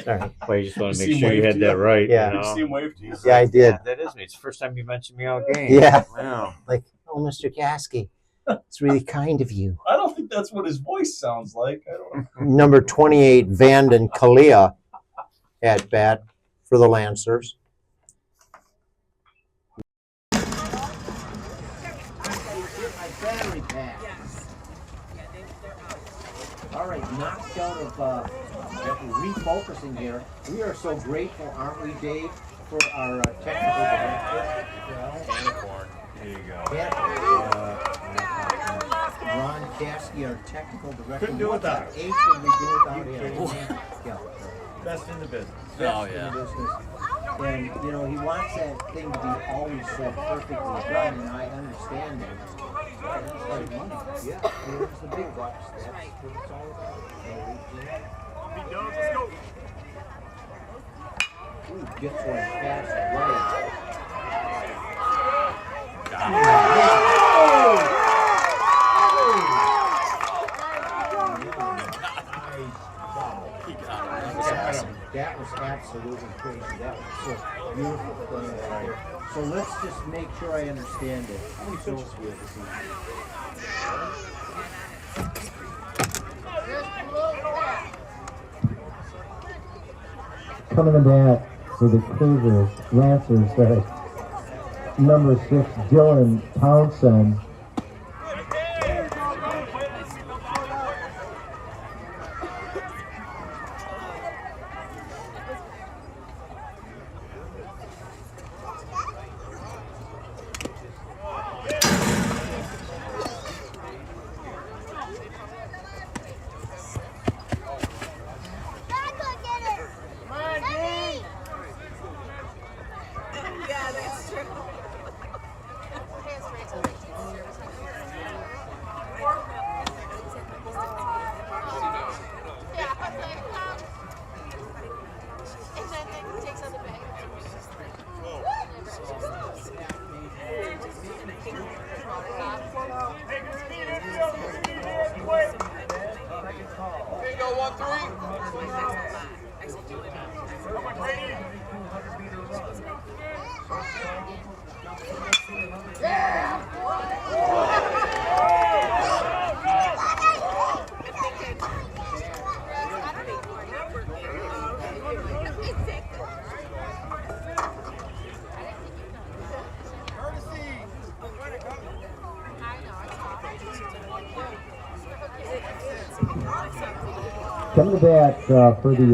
Sorry. Well, you just want to make sure you had that right. Yeah. Did you see him wave to you? Yeah, I did. Yeah, that is me. It's the first time you mentioned me all game. Yeah. Wow. Like, oh, Mr. Gasky, it's really kind of you. I don't think that's what his voice sounds like. I don't know. Number 28, Vanden Kalia at bat for the Lancers. All right, knocked out of refocusing here. We are so grateful, aren't we, Dave, for our technical director? There you go. Ron Kasky, our technical director. Couldn't do it without him. H would we do without him? Yeah. Best in the business. Best in the business. And, you know, he wants that thing to be always so perfectly done, and I understand that. It's like money. Yeah, it's the big bucks. That's what it's all about. Ooh, gets one fast away. That was absolutely crazy. That was so beautiful playing right there. So let's just make sure I understand it. How many pitches we have to see? Coming to bat for the Creuse Lancers, number 6, Dylan Townsend. Coming to bat for the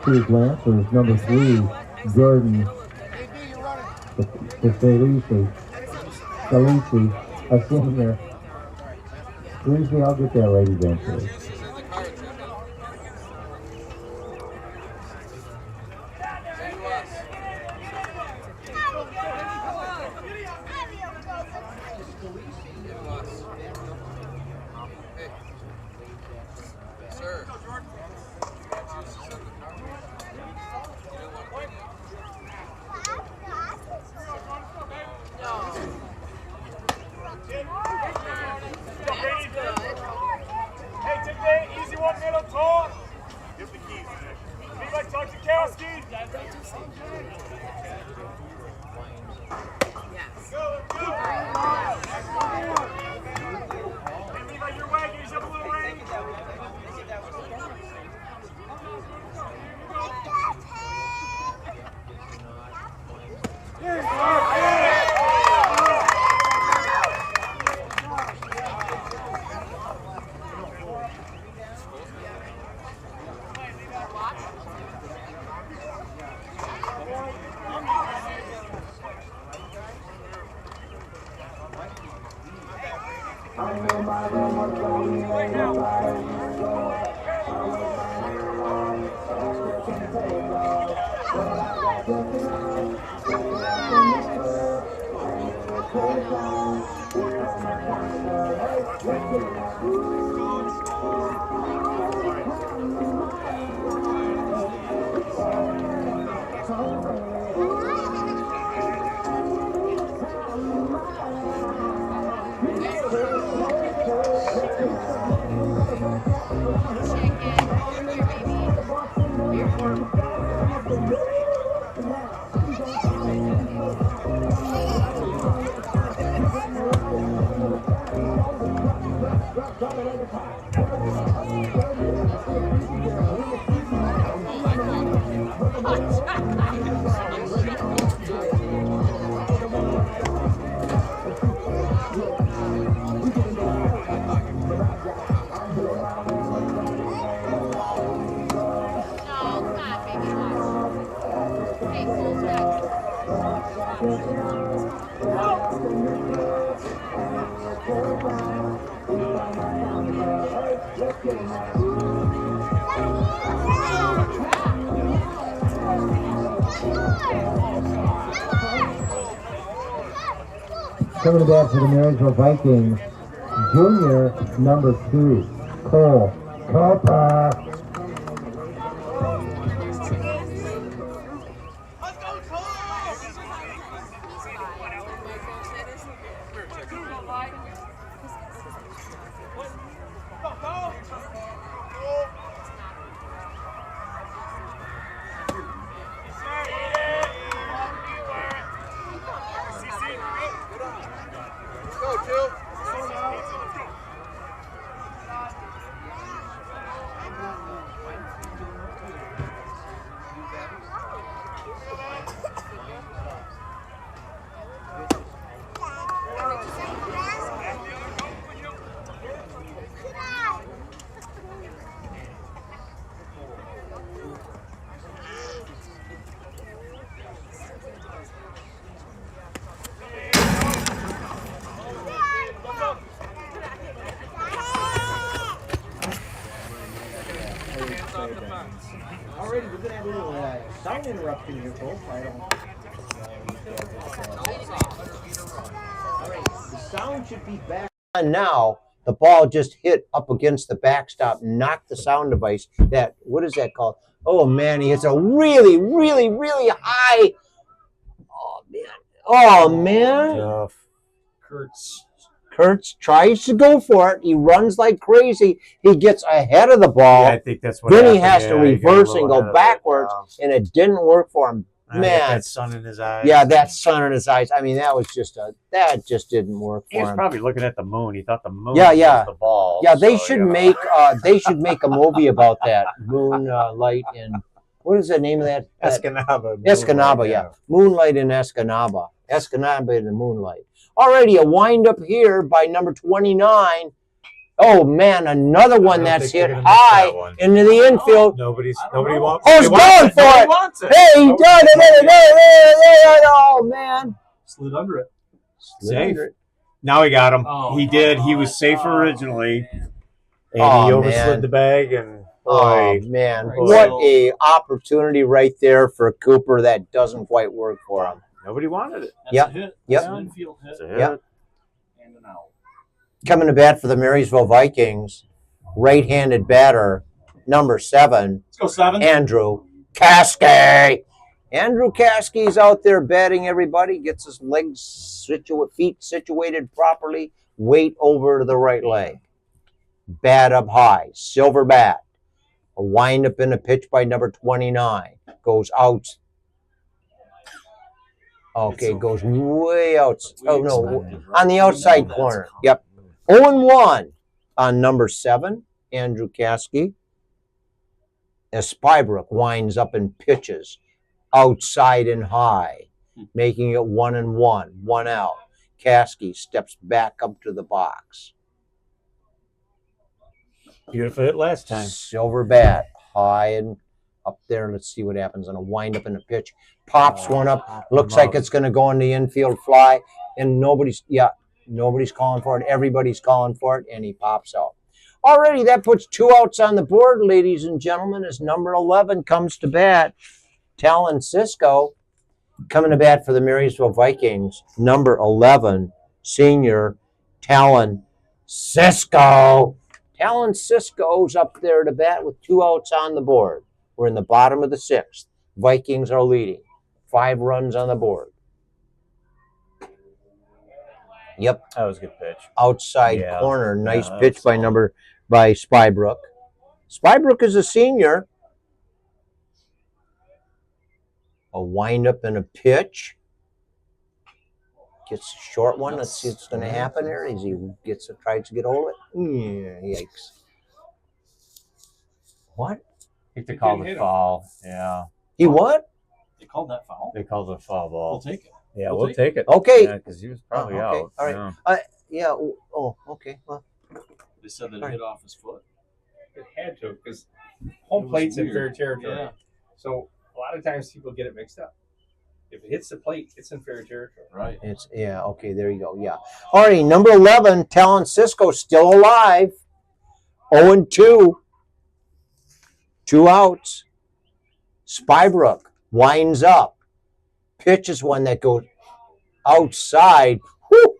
Creuse Lancers, number 3, Jordan Scalisi, a senior. Excuse me, I'll get that right eventually. Coming to bat for the Marysville Vikings, junior number 2, Cole Cooper. Already, we're gonna have a little sound interruption here, folks. All right, the sound should be back. And now the ball just hit up against the backstop, knocked the sound device. What is that called? Oh man, it's a really, really, really high. Oh man. Tough. Kurtz tries to go for it. He runs like crazy. He gets ahead of the ball. Yeah, I think that's what then happened. he has to reverse and go backwards, and it didn't work for him. Man, that sun in his eyes. Yeah, that sun in his eyes. I mean, that just didn't work for him. He was probably looking at the moon. He thought the moon was the ball. Yeah, they should make a movie about that moonlight and what is the name of that? Escanaba. Escanaba, yeah. Moonlight in Escanaba. Escanaba in the moonlight. Alrighty, a wind up here by number 29. Oh man, another one don't that's think they're hit gonna miss high that one. into the infield. Nobody know. wants. Who's going for Nobody it? wants it. Hey, he done it! Oh man, Slid under it. Safe. Now he got him. Oh, He did. He was safe originally, man. and Oh, he overslid man. the bag. And Oh boy, man, Right, what so- a opportunity right there for Cooper that doesn't quite work for him. nobody wanted it. That's Yep. a hit. Yep. That's an infield hit. It's a hit. Yep. And an out. Coming to bat for the Marysville Vikings, right-handed batter, number 7, Let's go 7. Andrew Caskey. Andrew Caskey's out there batting everybody, gets his legs feet situated properly, weight over to the right leg. Bat up high, silver bat. A windup in a pitch by number 29. Goes out. Okay, goes way out. Oh, no, on the outside corner. Yep. 0-1 on number 7, Andrew Caskey. As Spybrook winds up and pitches outside and high, making it 1-1, 1 out. Caskey steps back up to the box. Beautiful hit last time. Silver bat, high and up there. Let's see what happens on a wind up in a pitch. Pops one up. Looks like it's going to go in the infield fly, and nobody's calling for it. Everybody's calling for it, and he pops out. Already, that puts 2 outs on the board, ladies and gentlemen, as number 11 comes to bat. Talon Cisco coming to bat for the Marysville Vikings. Number 11, senior Talon Cisco. Talon Cisco's up there to bat with 2 outs on the board. We're in the bottom of the 6th. Vikings are leading. 5 runs on the board. Yep. That was a good pitch. Outside Yeah. corner. Nice Yeah, pitch that's by Spybrook. Spybrook is a senior. A windup and a pitch. Gets a short one. Let's see what's going to happen there. As he tries to get hold of it. Yeah, yikes. What? I think they called it foul. Yeah. He what? They called that foul. They called it a foul ball. We'll take it. Yeah, We'll we'll take take it. Okay. Yeah, because he was probably okay. out. All right. Yeah. Yeah. Oh, okay. Well, They said that it Right. hit off his foot. It had to because home It was plate's in fair weird. territory. Yeah. So a lot of times people get it mixed up. If it hits the plate, it's in fair territory. Right. okay. There you go. Yeah. All right. Number 11, Talon Cisco, still alive. 0-2. 2 outs. Spybrook winds up. Pitches one that goes outside. Whew.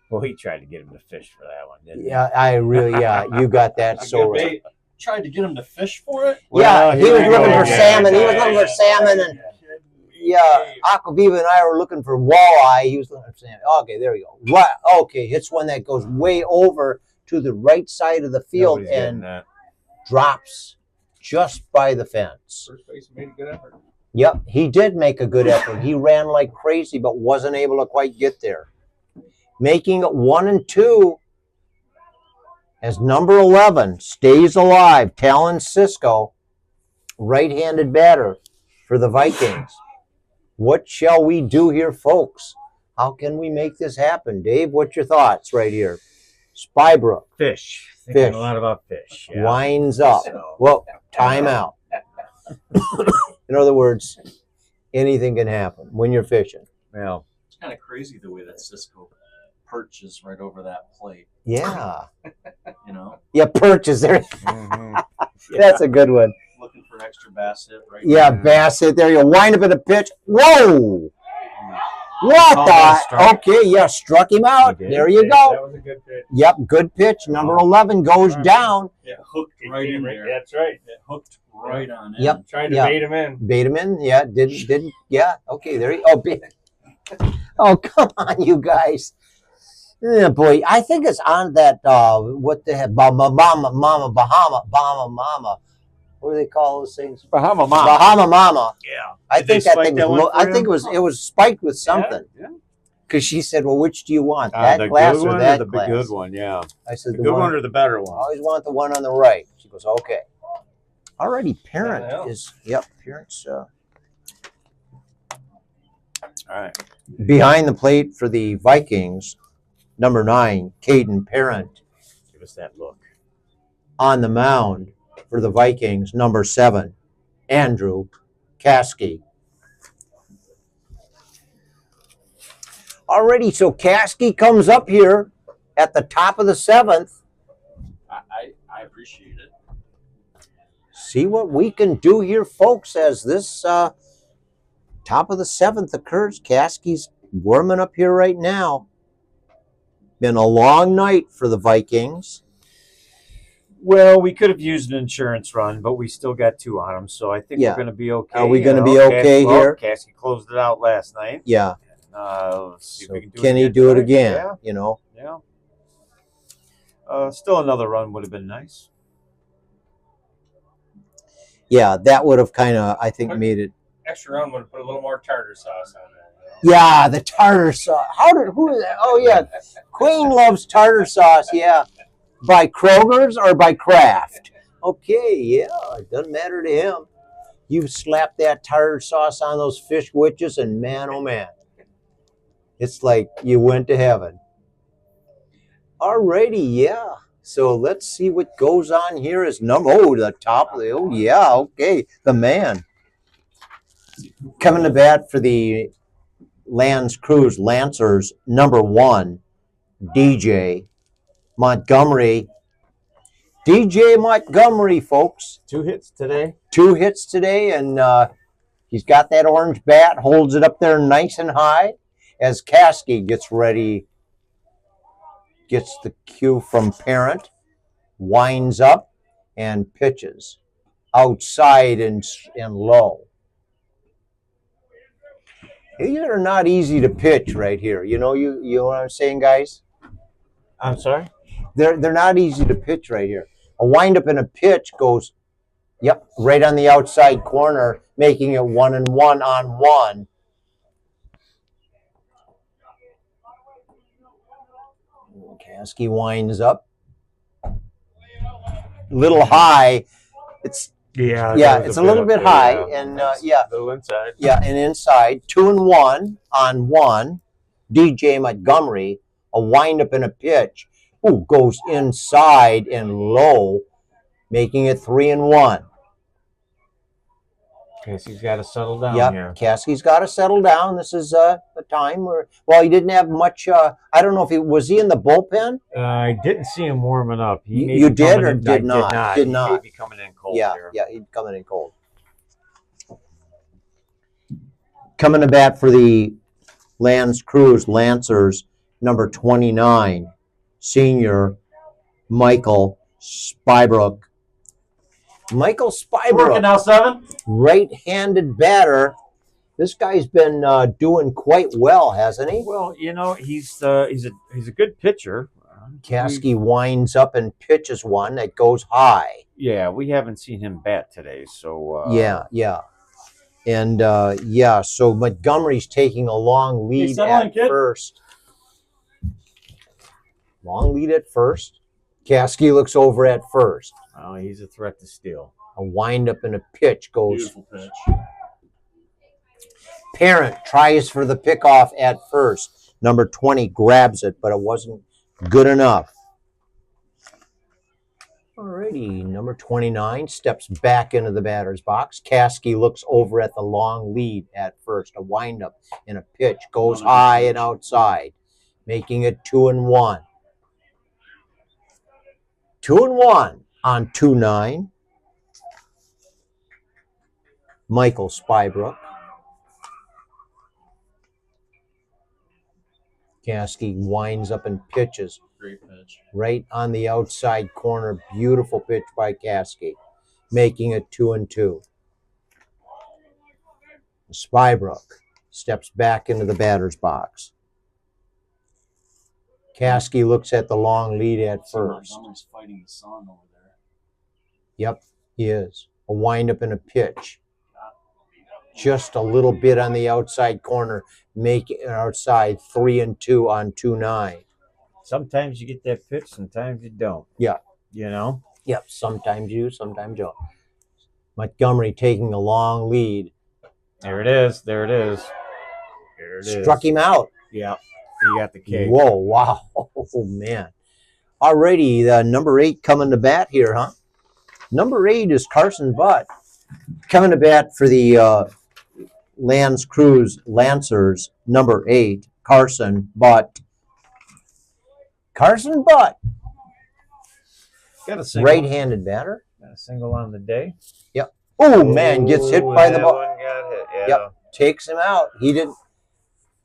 Well, he tried to get him to fish for that one, didn't he? Yeah, you got that. So Good bait. Tried to get him to fish for it. yeah, Well, he was here we looking go for again. salmon. He was looking for salmon, and Aquaviva and I were looking for walleye. He was looking for salmon. Okay, there we go. Right. Okay, it's one that goes way over to the right side of the field Nobody's getting and that. drops just by the fence. First base made a good effort. Yep, he did make a good effort. He ran like crazy, but wasn't able to quite get there. Making it 1-2 as number 11 stays alive. Talon Cisco, right-handed batter for the Vikings. What shall we do here, folks? How can we make this happen? Dave, what's your thoughts right here? Spybrook Fish. Thinking Fish. a lot about fish. Yeah. winds up. So, Well, timeout. In other words, anything can happen when you're fishing. well, It's kind of crazy the way that Cisco perches right over that plate. Yeah. You know, Yeah, perches there. mhm. That's a good one. looking for an extra bass hit right Yeah, there. Bassett. There you go. Wind up in a pitch. Whoa! What Oh, that the? struck. Okay, yeah, struck him out. He did. There you That go. was a good pitch. Yep, good pitch. Number 11 goes down. It hooked right in there. That's right. It hooked right on in. Yep. Trying to Yeah. bait him in. Bait him in. Yeah, didn't. Yeah, okay, there you Oh, come on, you guys. Yeah, boy, I think it's on that, what the heck, Bahama Mama. What do they call those things? Bahama Mama. Bahama Mama. Yeah. I Did they think that spike thing that was. one for I you? think it was spiked with something. Yeah. Because she said, "Well, which do you want, that The glass good or one that the glass?" good one, yeah. I said, The "The good one." one or the better I one? always want the one on the right. She goes, "Okay." Already, parent Yeah. is. Yep, parents. All right. Behind the plate for the Vikings, number 9, Caden Parent. us that look. On the mound for the Vikings, number 7, Andrew Caskey. Alrighty, so Caskey comes up here at the top of the 7th. I appreciate it. See what we can do here, folks, as this top of the 7th occurs. Caskey's warming up here right now. Been a long night for the Vikings. Well, we could have used an insurance run, but we still got 2 on them, so I think we're going to be okay. Are we going to be okay here? Caskey closed it out last night. Yeah. Let's see if we can do it can he again do it tonight. again? Yeah. You know? Yeah. Still another run would have been nice. Yeah, that would have kind of, I think, made it. Extra run would have put a little more tartar sauce on that. Yeah, the tartar sauce. Who is that? Oh, yeah. Queen loves tartar sauce, yeah. By Kroger's or by Kraft? Okay, yeah, it doesn't matter to him. You slap that tartar sauce on those fish wedges, and man, oh man, it's like you went to heaven. Alrighty, yeah. So let's see what goes on here. Is the top of the, oh yeah, okay, the man. Coming to bat for the Creuse Lancers, number 1, DJ Montgomery. DJ Montgomery, folks. 2 hits today. 2 hits today, and he's got that orange bat, holds it up there nice and high as Caskey gets ready, gets the cue from parent, winds up, and pitches outside and low. These are not easy to pitch right here. You know what I'm saying, guys? I'm sorry? They're not easy to pitch right here. A windup and a pitch goes, yep, right on the outside corner, making it 1-1 on 1. Caskey winds up. Little high. It's it's a little bit high, and a little inside. Yeah, and inside, 2-1 on 1. DJ Montgomery, a windup and a pitch. Ooh, goes inside and low, making it 3-1. Caskey's got to settle down here. Caskey's got to settle down. This is a time where, well, he didn't have much. I don't know if was he in the bullpen? I didn't see him warming up. You did or did not? Did not. He may be coming in cold. Yeah, here. yeah, he's coming in cold. Coming to bat for the Creuse Lancers, number 29, senior Michael Spybrook. Michael Spybrook, working now, 7. Right-handed batter. This guy's been doing quite well, hasn't he? Well, he's a good pitcher. Caskey winds up and pitches one that goes high. Yeah, we haven't seen him bat today, so yeah. And so Montgomery's taking a long lead at first. Long lead at first. Caskey looks over at first. Oh, he's a threat to steal. A windup and a pitch goes. Beautiful pitch. Parent tries for the pickoff at first. Number 20 grabs it, but it wasn't good enough. Alrighty, number 29 steps back into the batter's box. Caskey looks over at the long lead at first. A windup and a pitch goes high and outside, making it 2-1. 2-1 on 2-9. Michael Spybrook. Caskey winds up and pitches. Great pitch. Right on the outside corner. Beautiful pitch by Caskey, making it 2-2. Spybrook steps back into the batter's box. Caskey looks at the long lead at first. Montgomery's fighting the sun over there. Yep, he is. A windup and a pitch. Just a little bit on the outside corner, making it outside 3-2 on 2-9. Sometimes you get that pitch, sometimes you don't. Yeah. Yep, sometimes you, sometimes you don't. Montgomery taking a long lead. There it is. Struck him out. Yeah. He got the cake. Whoa, wow. Oh, man. Alrighty, number 8 coming to bat here, huh? Number 8 is Carson Butt. Coming to bat for the Creuse Lancers, number 8, Carson Butt. Carson Butt. Got a single. Right-handed batter. Got a single on the day. Yep. Oh, man, gets hit by the ball. One got hit, yeah. Yep, takes him out. He didn't.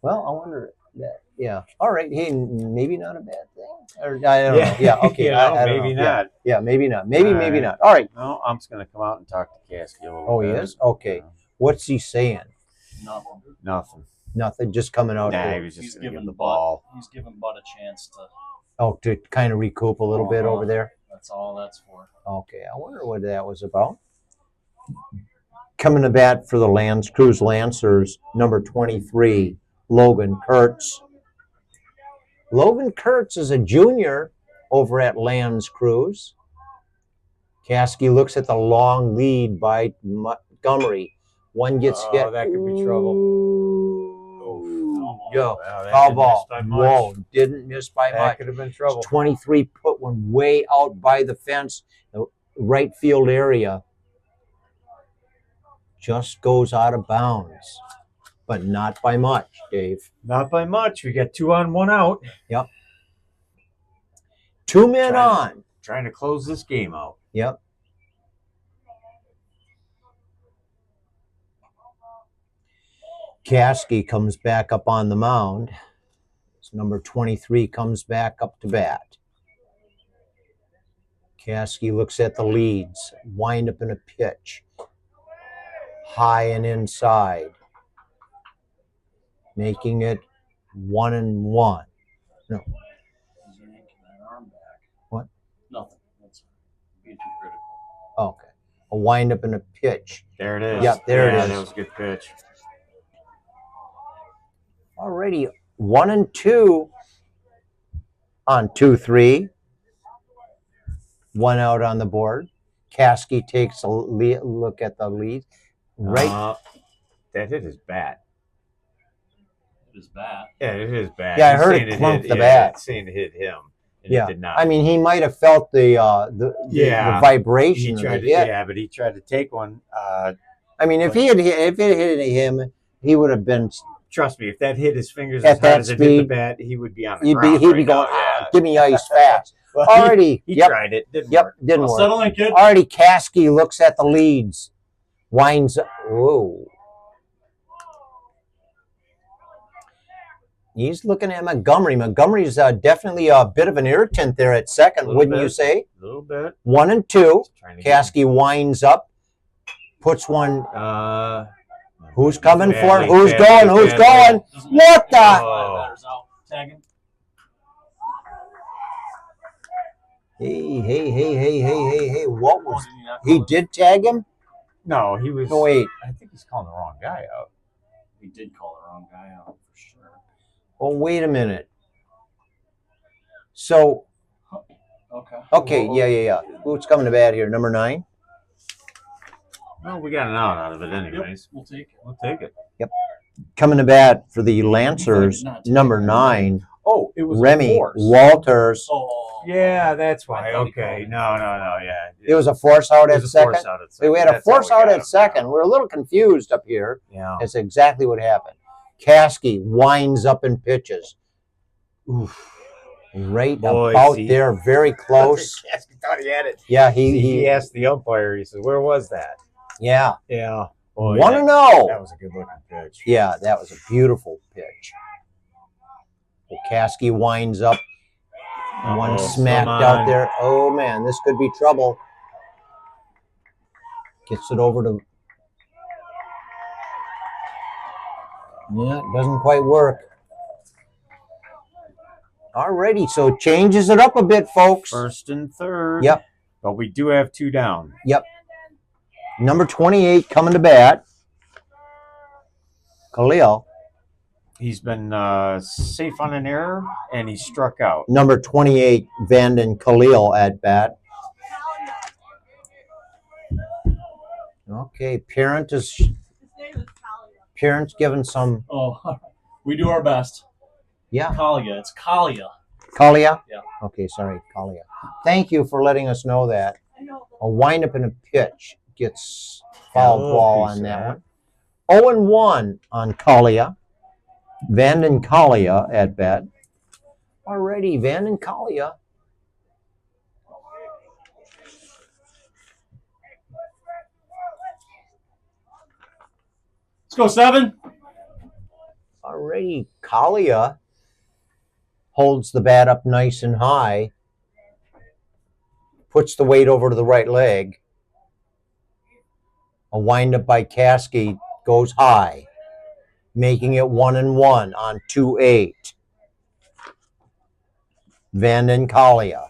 Well, I wonder that. Yeah. All right. Hey, maybe not a bad thing. Or I don't know. Yeah. Okay. I don't maybe know. not. Yeah. Maybe not. Maybe right. not. All right. No, I'm just gonna come out and talk to Caskey a little Oh, bit. he is. Okay. What's he saying? Nothing. Nothing. Just coming out. Nah, he was just gonna give the ball. He's giving Bud a chance to. Oh, to kind of recoup a little bit over there. That's all that's for. Okay. I wonder what that was about. Coming to bat for the Creuse Lancers, number 23, Logan Kurtz. Logan Kurtz is a junior over at Creuse. Caskey looks at the long lead by Montgomery. One gets hit. Oh, that could be trouble. Yo, wow, foul ball. Whoa, didn't miss by That much. could have been trouble. 23 put one way out by the fence, the right field area. Just goes out of bounds, but not by much, Dave. Not by much. We got 2 on, 1 out. Yep. 2 men on. Trying to close this game out. Yep. Caskey comes back up on the mound. Number 23 comes back up to bat. Caskey looks at the leads. Wind up in a pitch. High and inside. Making it 1-1. No. What? Nothing. That's being too critical. Okay. A wind up in a pitch. There it is. Yep, there it is. That was a good pitch. Already 1-2 on 2-3. 1 out on the board. Caskey takes a look at the lead. Right. That hit his bat. His bat. Yeah, it hit his bat. Yeah, I heard it clunk the bat. Saying it hit him. And Yeah. it did not. I mean, he might have felt the vibration. He tried of to, the hit. yeah, but he tried to take one. I mean, if it hit him, he would have been. Trust me, if that hit his fingers At as hard that as it hit the speed, bat, he would be on the ground. He'd be going, give me ice fast. Well, Already. He Yep. tried it. Didn't Yep. work. Didn't work. Settle in, kid. Already Caskey looks at the leads. Winds up. Whoa. He's looking at Montgomery. Montgomery's definitely a bit of an irritant there at second, wouldn't you say? A little bit. 1-2. Trying to Caskey winds up. Puts one. get- Who's coming badly, for it? Who's badly, going? Who's badly. going? What the? Batters out. Tag him. Hey. What was. He did tag him? No, he was. No, wait. I think he's calling the wrong guy out. He did call the wrong guy out for sure. Oh, wait a minute. So, okay, yeah. Who's coming to bat here? Number 9? Well, we got an out of it anyways. We'll take it. We'll take it. Coming to bat for the Lancers, number 9, Oh, it was Remy a force. Walters. Oh. Yeah, that's why. I thought he Okay. called No, yeah. It was a force out It at was a force second. out at second. We had a That's how force we out got at him. second. We're a little confused up here. Yeah. That's exactly what happened. Caskey winds up and pitches. Oof. Right Boy, about see. there, very close. Yes, he thought he had it. Yeah, He asked the umpire. He says, "Where was that?" yeah. Yeah. Boy, 1-0. That was a good looking pitch. Yeah, that was a beautiful pitch. Well, Caskey winds up. One smacked out there. Oh, man, this could be trouble. Gets it over to... Yeah, it doesn't quite work. Alrighty, so changes it up a bit, folks. First and third. Yep. But we do have 2 down. Yep. Number 28 coming to bat. Khalil. He's been safe on an error, and he struck out. Number 28, Vanden Khalil at bat. Okay, Parent's giving some. Oh, we do our best. Yeah. Kalia. It's Kalia. Kalia? Yeah. Okay, sorry, Kalia. Thank you for letting us know that. A windup and a pitch gets foul ball on that one. 0-1 on Kalia. Vanden Kalia at bat. Alrighty, Vanden Kalia. Let's go 7. Alrighty, Kalia holds the bat up nice and high. Puts the weight over to the right leg. A windup by Caskey goes high, making it 1-1 on 2-8. Vanden Kalia.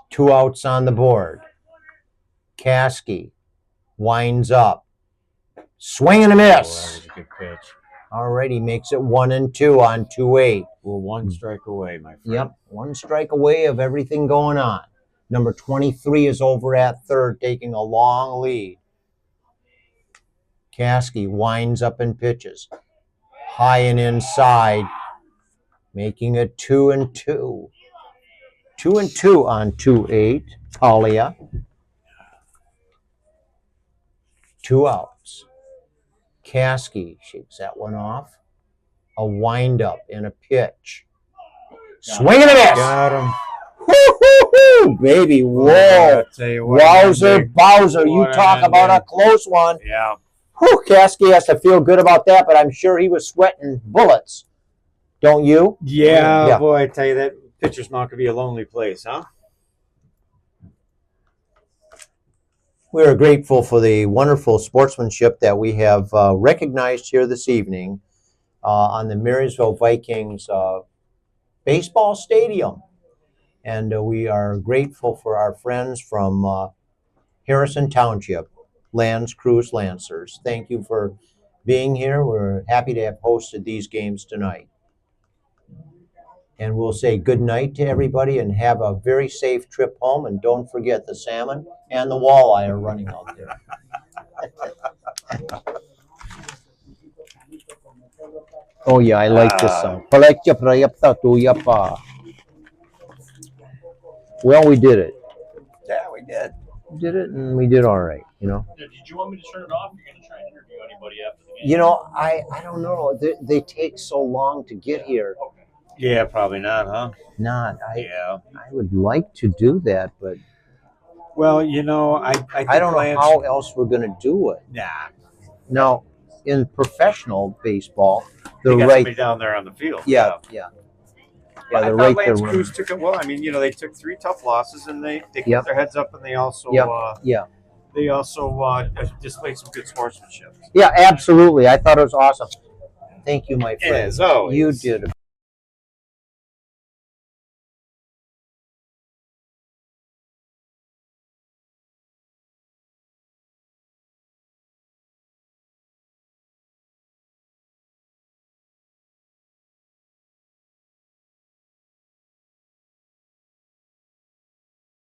2 outs on the board. Caskey winds up. Swing and a miss. That was a good pitch. Alrighty, makes it 1-2 on 2-8. We're 1 strike away, my friend. Yep, 1 strike away of everything going on. Number 23 is over at third, taking a long lead. Caskey winds up and pitches. High and inside, making it 2-2. 2-2 on 2-8. Kalia. 2 outs. Caskey shakes that one off. A windup and a pitch. Swing and a miss. Got him. Woo-hoo-hoo, baby. Whoa. Wowzer, Bowser. You talk about a close one. Yeah. Whew, Caskey has to feel good about that, but I'm sure he was sweating bullets. Don't you? Yeah, boy, I tell you, that pitcher's mound could be a lonely place, huh? We are grateful for the wonderful sportsmanship that we have recognized here this evening on the Marysville Vikings baseball stadium. And we are grateful for our friends from Harrison Township, Creuse Lancers. Thank you for being here. We're happy to have hosted these games tonight. And we'll say good night to everybody and have a very safe trip home. And don't forget the salmon and the walleye are running out there. Oh, yeah, I like this song. Well, we did it. Yeah, we did. We did it, and we did all right, you know. Did you want me to turn it off? You're going to try and interview anybody after the game? You know, I don't know. They take so long to get here. Yeah, probably not, huh? I would like to do that, but Well, you know, I don't know how else we're going to do it. Nah. Now, in professional baseball, They they're got right. somebody down there on the field. Yeah, I they're thought right Lance there. Creuse took it well. I mean, you know, they took 3 tough losses and they kept Yep. their heads up, and they also they also displayed some good sportsmanship. Yeah, absolutely. I thought it was awesome. Thank you, my friend. As always. You did a